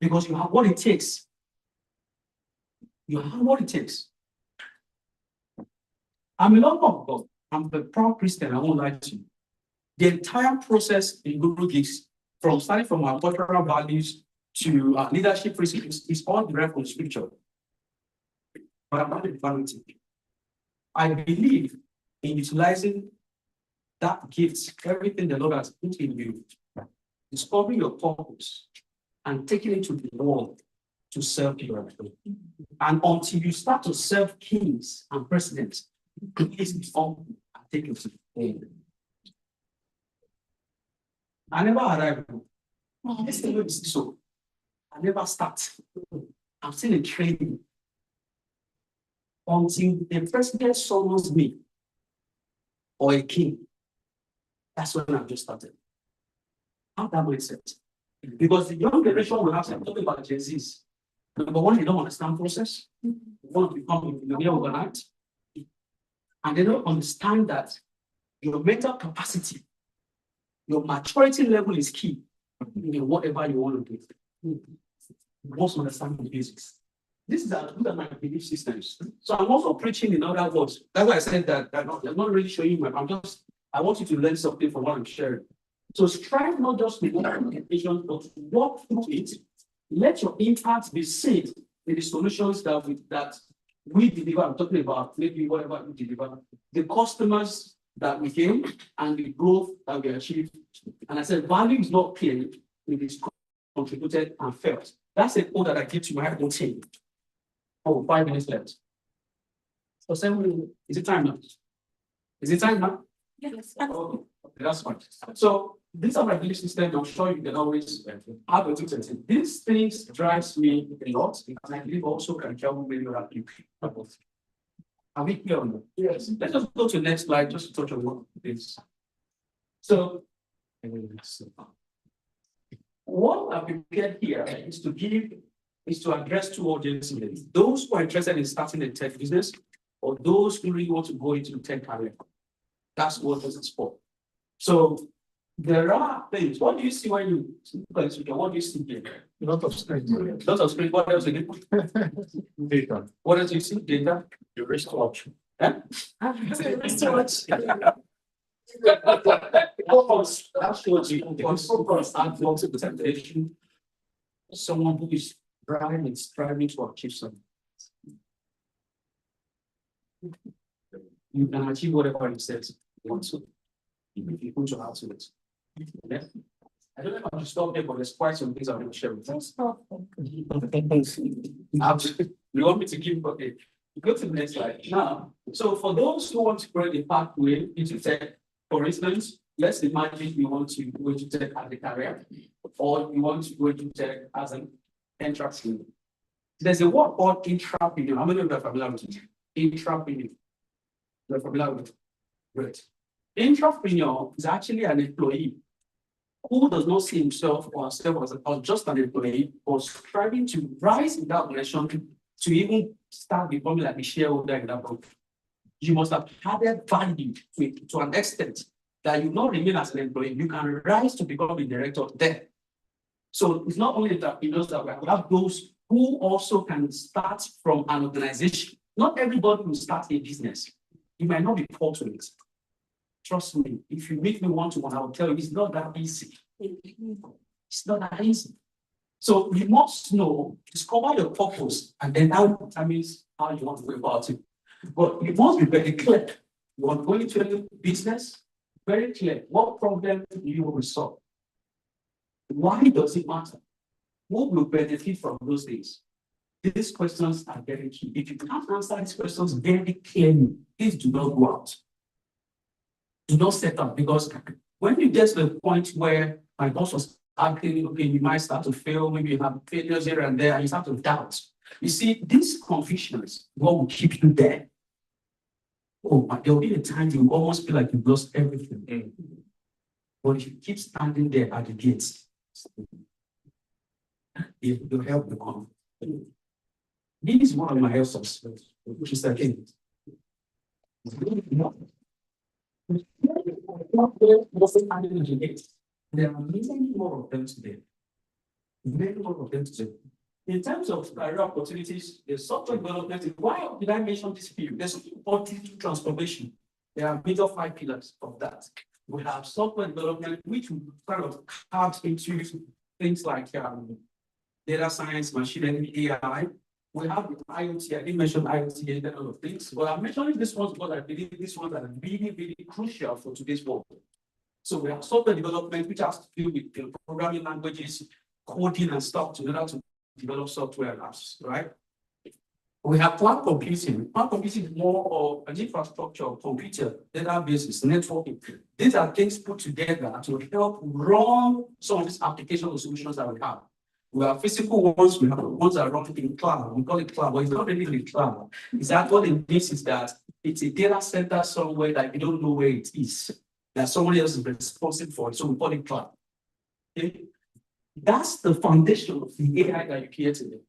Because you have what it takes. You have what it takes. I'm a lover of God. I'm a proud Christian. I won't lie to you. The entire process in Google Geeks, starting from our cultural values to leadership principles, is all derived from scripture. But I'm not a fanatic. I believe in utilizing that gift, everything the Lord has put in you, discovering your purpose, and taking it to the world to serve people. And until you start to serve kings and presidents, please be humble and take it to the end. I never arrive. This thing is so. I never start. I'm still in training. Until the president summons me or a king, that's when I've just started. How that makes sense? Because the young generation will have some talking about Gen Zs. Number one, they don't understand process. They want to become millionaire overnight. And they don't understand that your mental capacity, your maturity level is key in whatever you want to do. You must understand the basics. This is my belief systems. So I'm also preaching in other words. That's why I said that I'm not really showing you I want you to learn something from what I'm sharing. So strive not just to work on education, but to walk through it. Let your impact be seen in the solutions that we deliver. I'm talking about maybe whatever we deliver, the customers that we gain, and the growth that we achieve. And I said, value is not paid, it is contributed and felt. That's a code that I give to my own team. Oh, 5 minutes left. So 7 minutes. Is it time now? Is it time now? Yes. Oh, okay, that's fine. So these are my belief systems. I'm sure you can always have a good sense. These things drives me a lot, and I believe also can help me with other people. Are we clear on that? Yes. Let's just go to the next slide just to touch on one of these. So what I've prepared here is to address two audiences: those who are interested in starting a tech business, or those who really want to go into the tech career. That's what this is for. So there are things. What do you see when you look at this? What do you see here? A lot of screen. Lots of screen. What else again? Data. What else do you see? Data. Your wristwatch. Eh? Wristwatch. Focus. That shows you focus and concentration. Someone who is striving to achieve something. You can achieve whatever it says you want to. If you put your heart to it. Yeah? I don't know if I should stop there, but there's quite some things I want to share with you. You want me to keep okay? Go to the next slide. Now, so for those who want to create a pathway into tech, for instance, let's imagine you want to go into tech as a career, or you want to go into tech as an entrepreneur. There's a word called intrapreneur. How many of you are familiar with it? Intrapreneur. You're familiar with it? Great. Entrepreneur is actually an employee who does not see himself or herself as just an employee, but striving to rise in that relation to even start becoming like a shareholder in that company. You must have added value to an extent that you not remain as an employee. You can rise to become a director there. So it's not only entrepreneurs that we have those who also can start from an organization. Not everybody will start a business. You might not be called to it. Trust me, if you make me one-to-one, I will tell you it's not that easy. It's not that easy. So you must know, discover your purpose, and then that determines how you want to go about it. But you must be very clear. You are going to a business, very clear. What problem do you want to solve? Why does it matter? Who will benefit from those things? These questions are very key. If you can't answer these questions very clearly, please do not go out. Do not set up, because when you get to the point where my boss was asking, okay, you might start to fail, maybe you have failures here and there, and you start to doubt. You see, these confusions, what will keep you there? Oh, there will be a time you almost feel like you've lost everything. But if you keep standing there at the gates, it will help the conflict. This is one of my helpers, which is again. There are many more of them today. Many more of them today. In terms of career opportunities, the software development, why did I mention this field? There's digital transformation. There are major 5 pillars of that. We have software development, which we kind of carved into things like data science, machine learning, AI. We have IoT. I didn't mention IoT and all of things, but I'm mentioning this one because I believe these ones are really, really crucial for today's world. So we have software development, which has to do with the programming languages, coding and stuff in order to develop software apps, right? We have cloud computing. Cloud computing is more of an infrastructure, computer, databases, networking. These are things put together to help run some of these application solutions that we have. We have physical ones, we have ones that run in cloud. We call it cloud, but it's not really the cloud. It's that what it means is that it's a data center somewhere that you don't know where it is. That someone else is responsible for it, so we call it cloud. Okay? That's the foundation of the AI that you create today.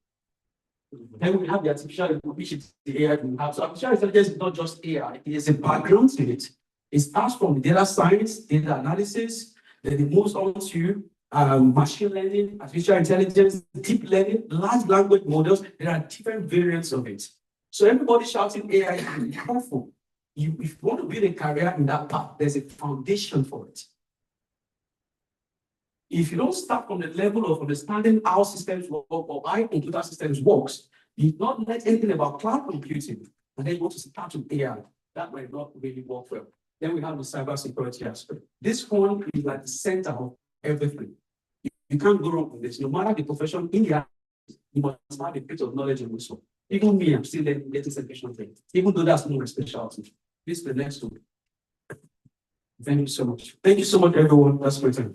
Then we have the artificial intelligence, which is the AI we have. So artificial intelligence is not just AI, it is a background to it. It starts from data science, data analysis, then it moves on to machine learning, artificial intelligence, deep learning, large language models. There are different variants of it. So everybody shouting AI, be careful. If you want to build a career in that path, there's a foundation for it. If you don't start from the level of understanding how systems work or how computer systems works, you not learn anything about cloud computing, and then you want to start with AI, that might not really work well. Then we have the cybersecurity aspect. This one is at the center of everything. You can't go wrong with this. No matter the profession in the you must have a bit of knowledge in this one. Even me, I'm still getting certification thing, even though that's not my specialty. This is the next one. Thank you so much. Thank you so much, everyone. That's my time.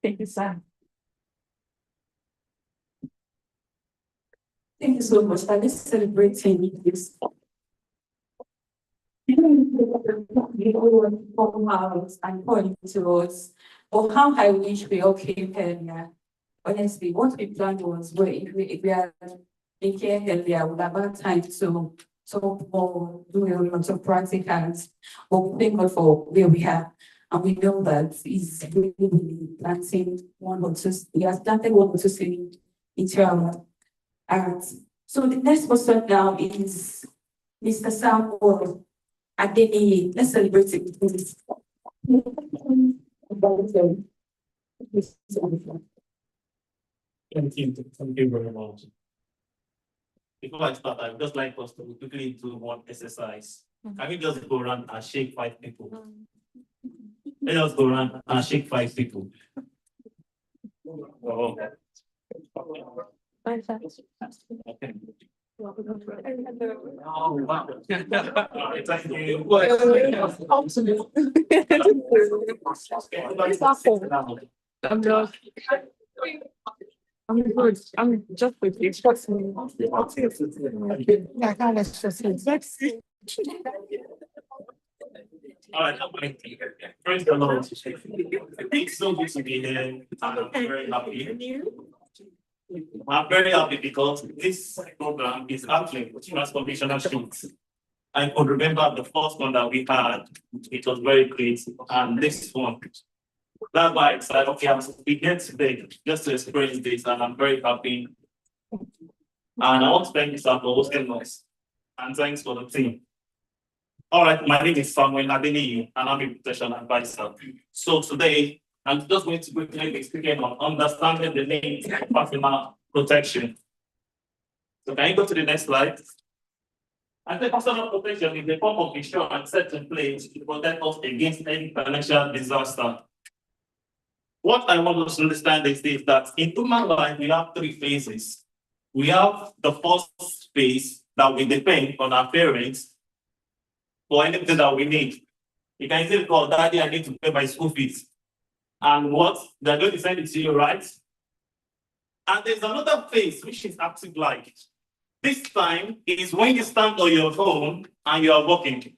Thank you, sir. Thank you so much for this celebrating this. House and point to us, or how I wish we all came earlier. Honestly, what we planned was if we are been here earlier, we have had time to talk or do a lot of practicals, but we thank God for where we are. And we know that he's really planting one or two, he has planted one or two seeds into our heart. So the next person now is Mr. Samuel Adeniyi. Let's celebrate it, please. Thank you very much. Before I start, I would just like us to quickly do one exercise. Can we just go around and shake 5 people? Let us go around and shake 5 people. Oh. Okay. Oh, wow. Thank you. I'm not. I'm good. I'm just with you. Trust me. Yeah, I can't let's just let's see. All right, praise the Lord. It's so good to be here, and I'm very happy. I'm very happy because this program is actually transformational shoots. I could remember the first one that we had, it was very great, and this one. That's why I said, okay, I'm here today just to experience this, and I'm very happy. And I want to thank you, sir, for hosting us, and thanks for the team. All right, my name is Samuel Adeniyi, and I'm a protection advisor. So today, I'm just going to quickly be speaking on understanding the needs of personal protection. So can you go to the next slide? And the personal protection is a form of insurance set in place to protect us against any financial disaster. What I want us to understand is this, that in human life, we have three phases. We have the first phase that we depend on our parents for anything that we need. You can say, "Oh, Daddy, I need to pay my school fees." And what? They're going to send it to you, right? And there's another phase, which is active life. This time is when you stand on your phone and you are working.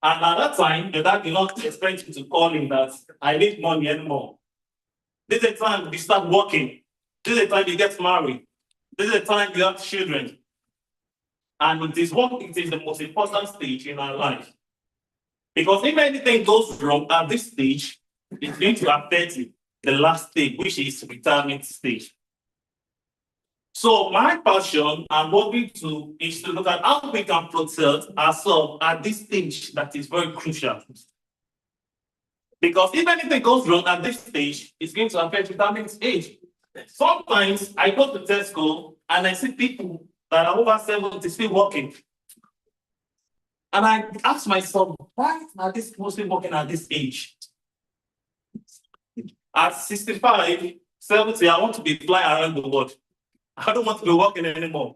And at that time, your dad will not expect you to call him that I need money anymore. This is the time you start working. This is the time you get married. This is the time you have children. And it is the most important stage in our life. Because if anything goes wrong at this stage, it's going to affect the last stage, which is retirement stage. So my passion and what we do is to look at how we can protect ourselves at this stage that is very crucial. Because if anything goes wrong at this stage, it's going to affect retirement age. Sometimes I go to Tesco and I see people that are over 70 still working. And I ask myself, why are these people still working at this age? At 65, 70, I want to be flying around the world. I don't want to be working anymore.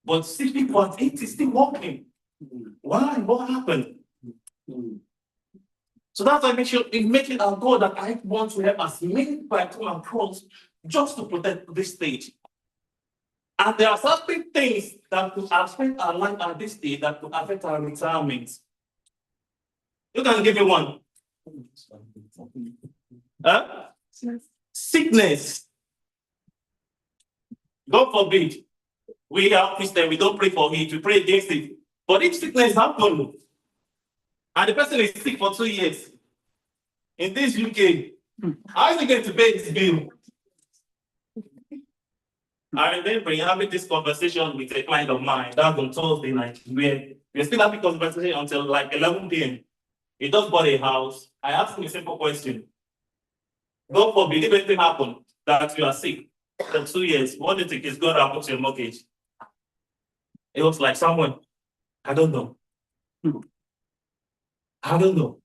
But see people at 80 still working. Why? What happened? So that's why it's making our goal that I want to have as many people I come across just to protect this stage. And there are certain things that could affect our life at this stage that could affect our retirement. You can give me one. Huh? Sickness. God forbid. We are Christians, we don't pray for it, we pray against it. But if sickness happens, and the person is sick for 2 years, in this UK, how is he going to pay his bill? I remember having this conversation with a client of mine, that was on Thursday night, where we're still having conversation until like 11 p.m. He just bought a house. I asked him a simple question. God forbid, if anything happened, that you are sick for 2 years, what do you think is going to happen to your mortgage? It was like, someone, I don't know. I don't know.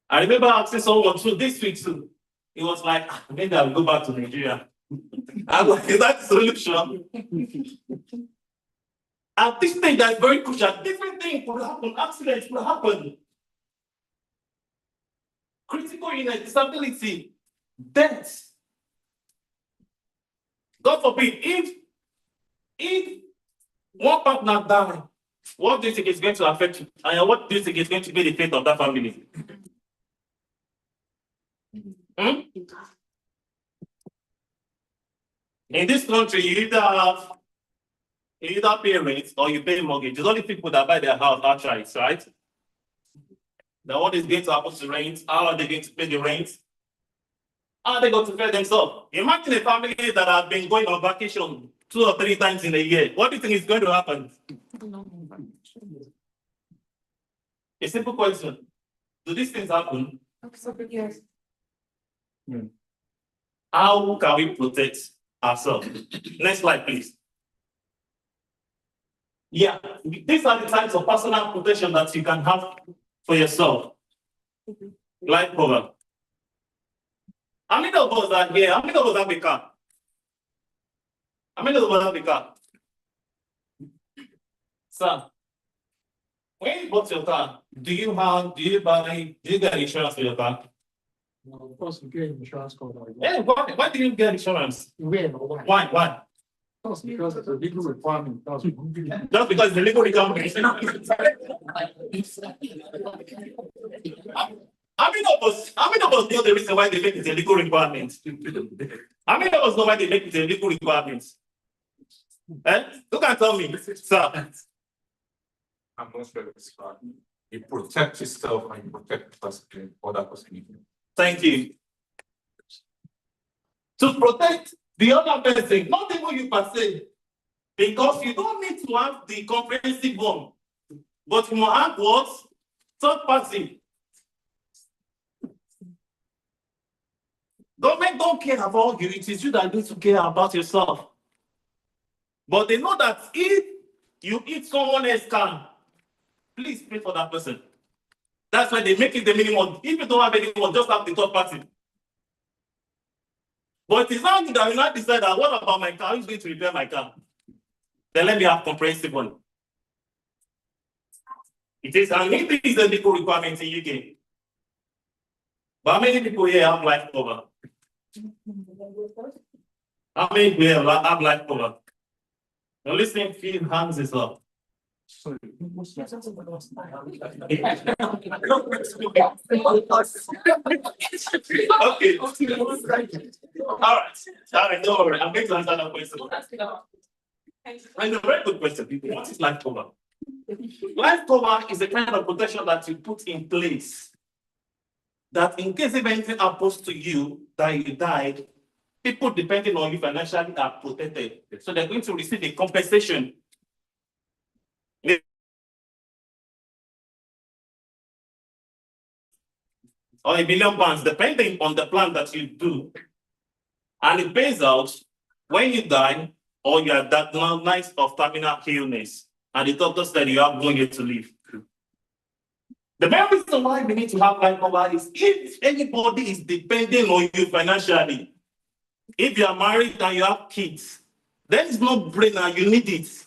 I remember asking someone too this week too. It was like, maybe I'll go back to Nigeria. I'm like, is that the solution? At this thing that's very crucial, different things could happen, accidents will happen. Critical illness, disability, death. God forbid, if one partner dies, what do you think is going to affect you? And what do you think is going to be the fate of that family? In this country, you either pay rent or you pay mortgage. It's only people that buy their house outright, right? Now, what is going to happen to rent? How are they going to pay the rent? How are they going to pay themselves? Imagine a family that have been going on vacation 2 or 3 times in a year. What do you think is going to happen? A simple question. Do these things happen? Yes. How can we protect ourselves? Next slide, please. Yeah, these are the types of personal protection that you can have for yourself. Life cover. How many of us are here? How many of us have a car? How many of us have a car? Sir, When you bought your car, do you get insurance for your car? Now, of course, we get insurance coverage. Yeah, why did you get insurance? Where or why? Why? Of course, because it's a legal requirement. That's what- Just because it's a legal requirement. How many of us know the reason why they make it a legal requirement? How many of us know why they make it a legal requirement? Who can tell me, sir? I'm not sure it's fine. You protect yourself and you protect the person, other person. Thank you. To protect the other person, not even you per se, because you don't need to have the comprehensive one, but you must have what? Third party. Government don't care about you, it is you that need to care about yourself. But they know that if you eat someone else's car, please pay for that person. That's why they make it the minimum. If you don't have anyone, just have the third party. But it's not that you not decide that what about my car? Who's going to repair my car? Then let me have comprehensive one. It is an increase in legal requirement in UK. But how many people here have life cover? How many people here have life cover? Now listen, few hands is up. Sorry. Okay. All right, don't worry. I'm going to answer that question. And a very good question, people. What is life cover? Life cover is a kind of protection that you put in place that in case if anything happens to you, that you died, people depending on you financially are protected. So they're going to receive a compensation. Or £1 million, depending on the plan that you do. And it pays out when you die or you are diagnosed of terminal illness. And the doctor said you have 1 year to live. The main reason why we need to have life cover is if anybody is depending on you financially, if you are married and you have kids, then it's no brainer, you need it.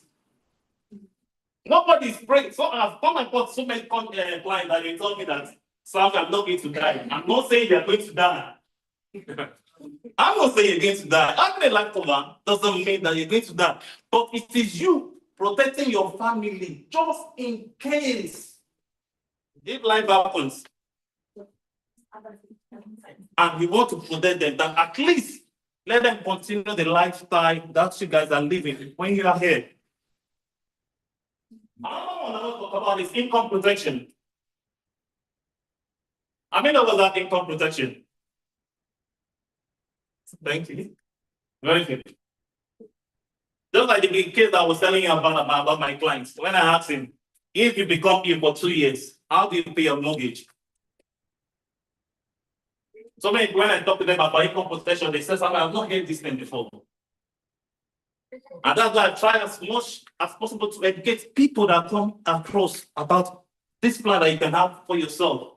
Nobody is praying. So I've come across so many clients that they told me that, Sam, I'm not going to die. I'm not saying you're going to die. I'm not saying you're going to die. Having a life cover doesn't mean that you're going to die. But it is you protecting your family just in case if life happens. And we want to protect them, that at least let them continue the lifestyle that you guys are living when you are here. Another one I want to talk about is income protection. I mean, what was that income protection? Thank you. Very good. Just like the case that I was telling you about my clients. When I asked him, if you become ill for 2 years, how do you pay your mortgage? So when I talk to them about income protection, they say, I've not heard this thing before. And that's why I try as much as possible to educate people that come across about this plan that you can have for yourself.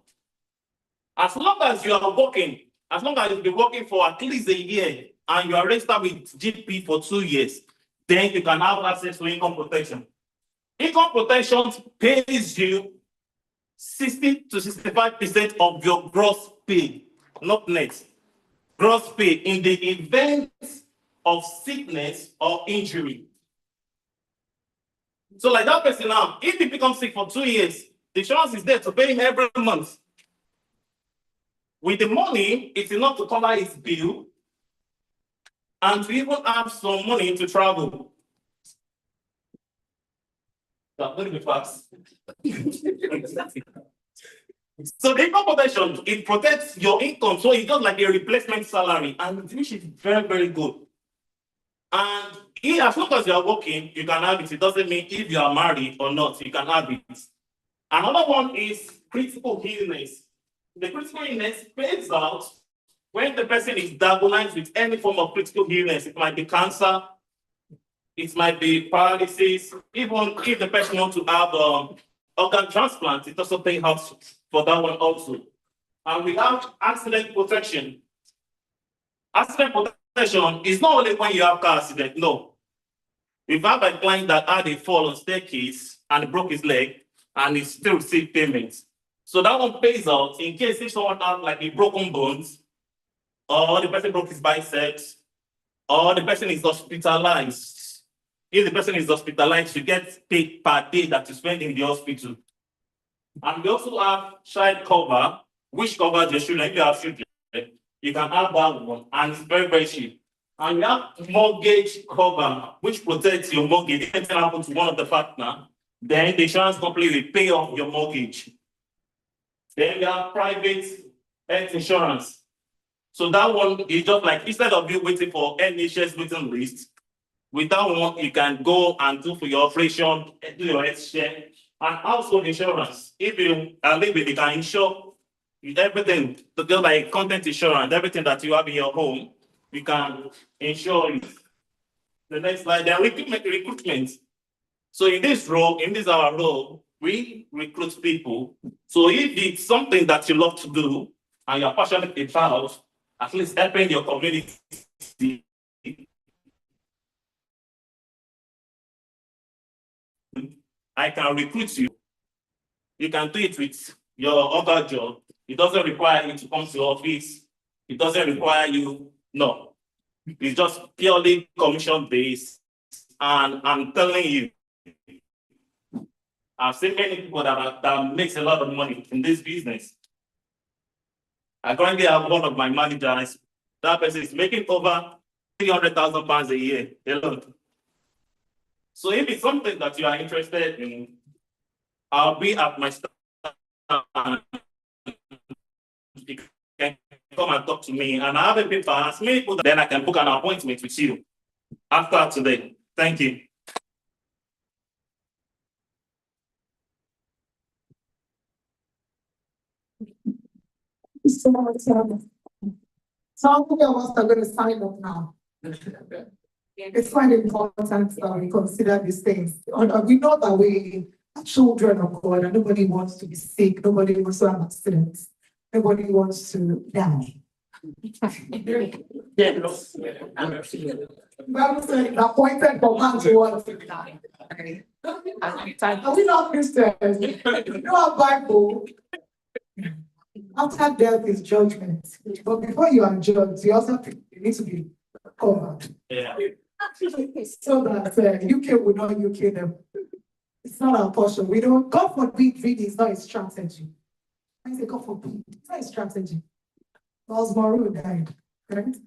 As long as you are working, as long as you've been working for at least a year and you are registered with GP for 2 years, then you can have access to income protection. Income protection pays you 60 to 65% of your gross pay, not net. Gross pay in the event of sickness or injury. So like that person now, if he becomes sick for 2 years, the insurance is there to pay him every month. With the money, it's enough to cover his bill and to even have some money to travel. I'm going to be fast. So the income protection, it protects your income, so it's just like a replacement salary, and which is very, very good. And as long as you are working, you can have it. It doesn't mean if you are married or not, you can have it. Another one is critical illness. The critical illness pays out when the person is diagnosed with any form of critical illness. It might be cancer, it might be paralysis, even if the person wants to have organ transplant, it also pays out for that one also. And we have accident protection. Accident protection is not only when you have car accident, no. We've had a client that had a fall on staircase and broke his leg, and it still receive payments. So that one pays out in case if someone has like a broken bones, or the person broke his biceps, or the person is hospitalized. If the person is hospitalized, you get paid per day that you spend in the hospital. And we also have child cover, which covers your children. If you have children, you can have that one, and it's very, very cheap. And we have mortgage cover, which protects your mortgage. If anything happens to one of the partner, then the insurance company will pay off your mortgage. Then we have private health insurance. So that one is just like, instead of you waiting for NHS waiting list, with that one, you can go and do for your operation, do your health share, and household insurance. If you are living, you can insure everything, just like content insurance, everything that you have in your home, you can insure it. The next slide, then recruitment. So in this role, in this our role, we recruit people. So if it's something that you love to do and you're passionate about, at least helping your community, I can recruit you. You can do it with your other job. It doesn't require you to come to office. It doesn't require you, no. It's just purely commission based. And I'm telling you, I've seen many people that makes a lot of money in this business. I currently have one of my managers. That person is making over £300,000 a year. A lot. So if it's something that you are interested in, I'll be at my stand. You can come and talk to me, and I have a paper. Ask me, then I can book an appointment with you after today. Thank you. So some of us are going to sign up now. It's quite important that we consider these things. We know that we are children of God and nobody wants to be sick, nobody wants to have accidents, nobody wants to die. Bible said, appointed for man to want to die. Are we not Christians? You know our Bible. After death is judgment. But before you are judged, you also need to be covered. Yeah. So that UK will not UK them. It's not our portion. We don't, God forbid, really, it's not a strategy. I say, God forbid, it's not a strategy. Miles Monroe died, correct?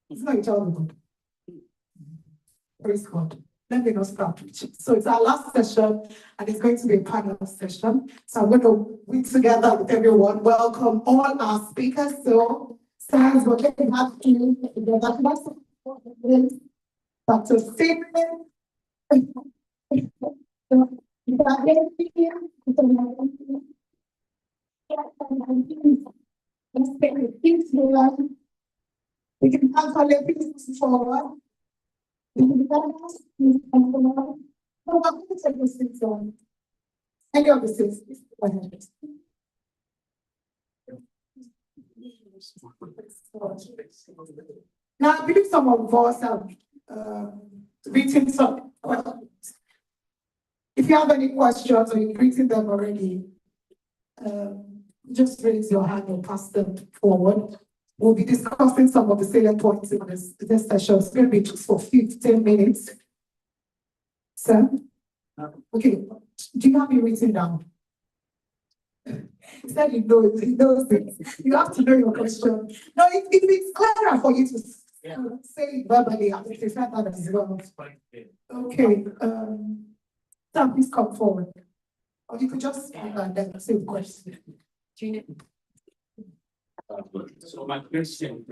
It's not a child of God. Praise God. Let me not start preaching. So it's our last session, and it's going to be a panel session. So I'm going to be together with everyone. Welcome all our speakers. So, Sans, we're getting back to you. Dr. Stephen. We can have our ladies forward. Any of the six. Now, I believe some of us have written some questions. If you have any questions or you've written them already, just raise your hand or pass them forward. We'll be discussing some of the salient points in this session. It's going to be just for 15 minutes. Sir? Okay. Do you have it written down? He said he knows it. You have to know your question. No, if it's clearer for you to say it verbally, I would prefer that as well. Okay. Sam, please come forward. Or you could just speak and then say the question. So my question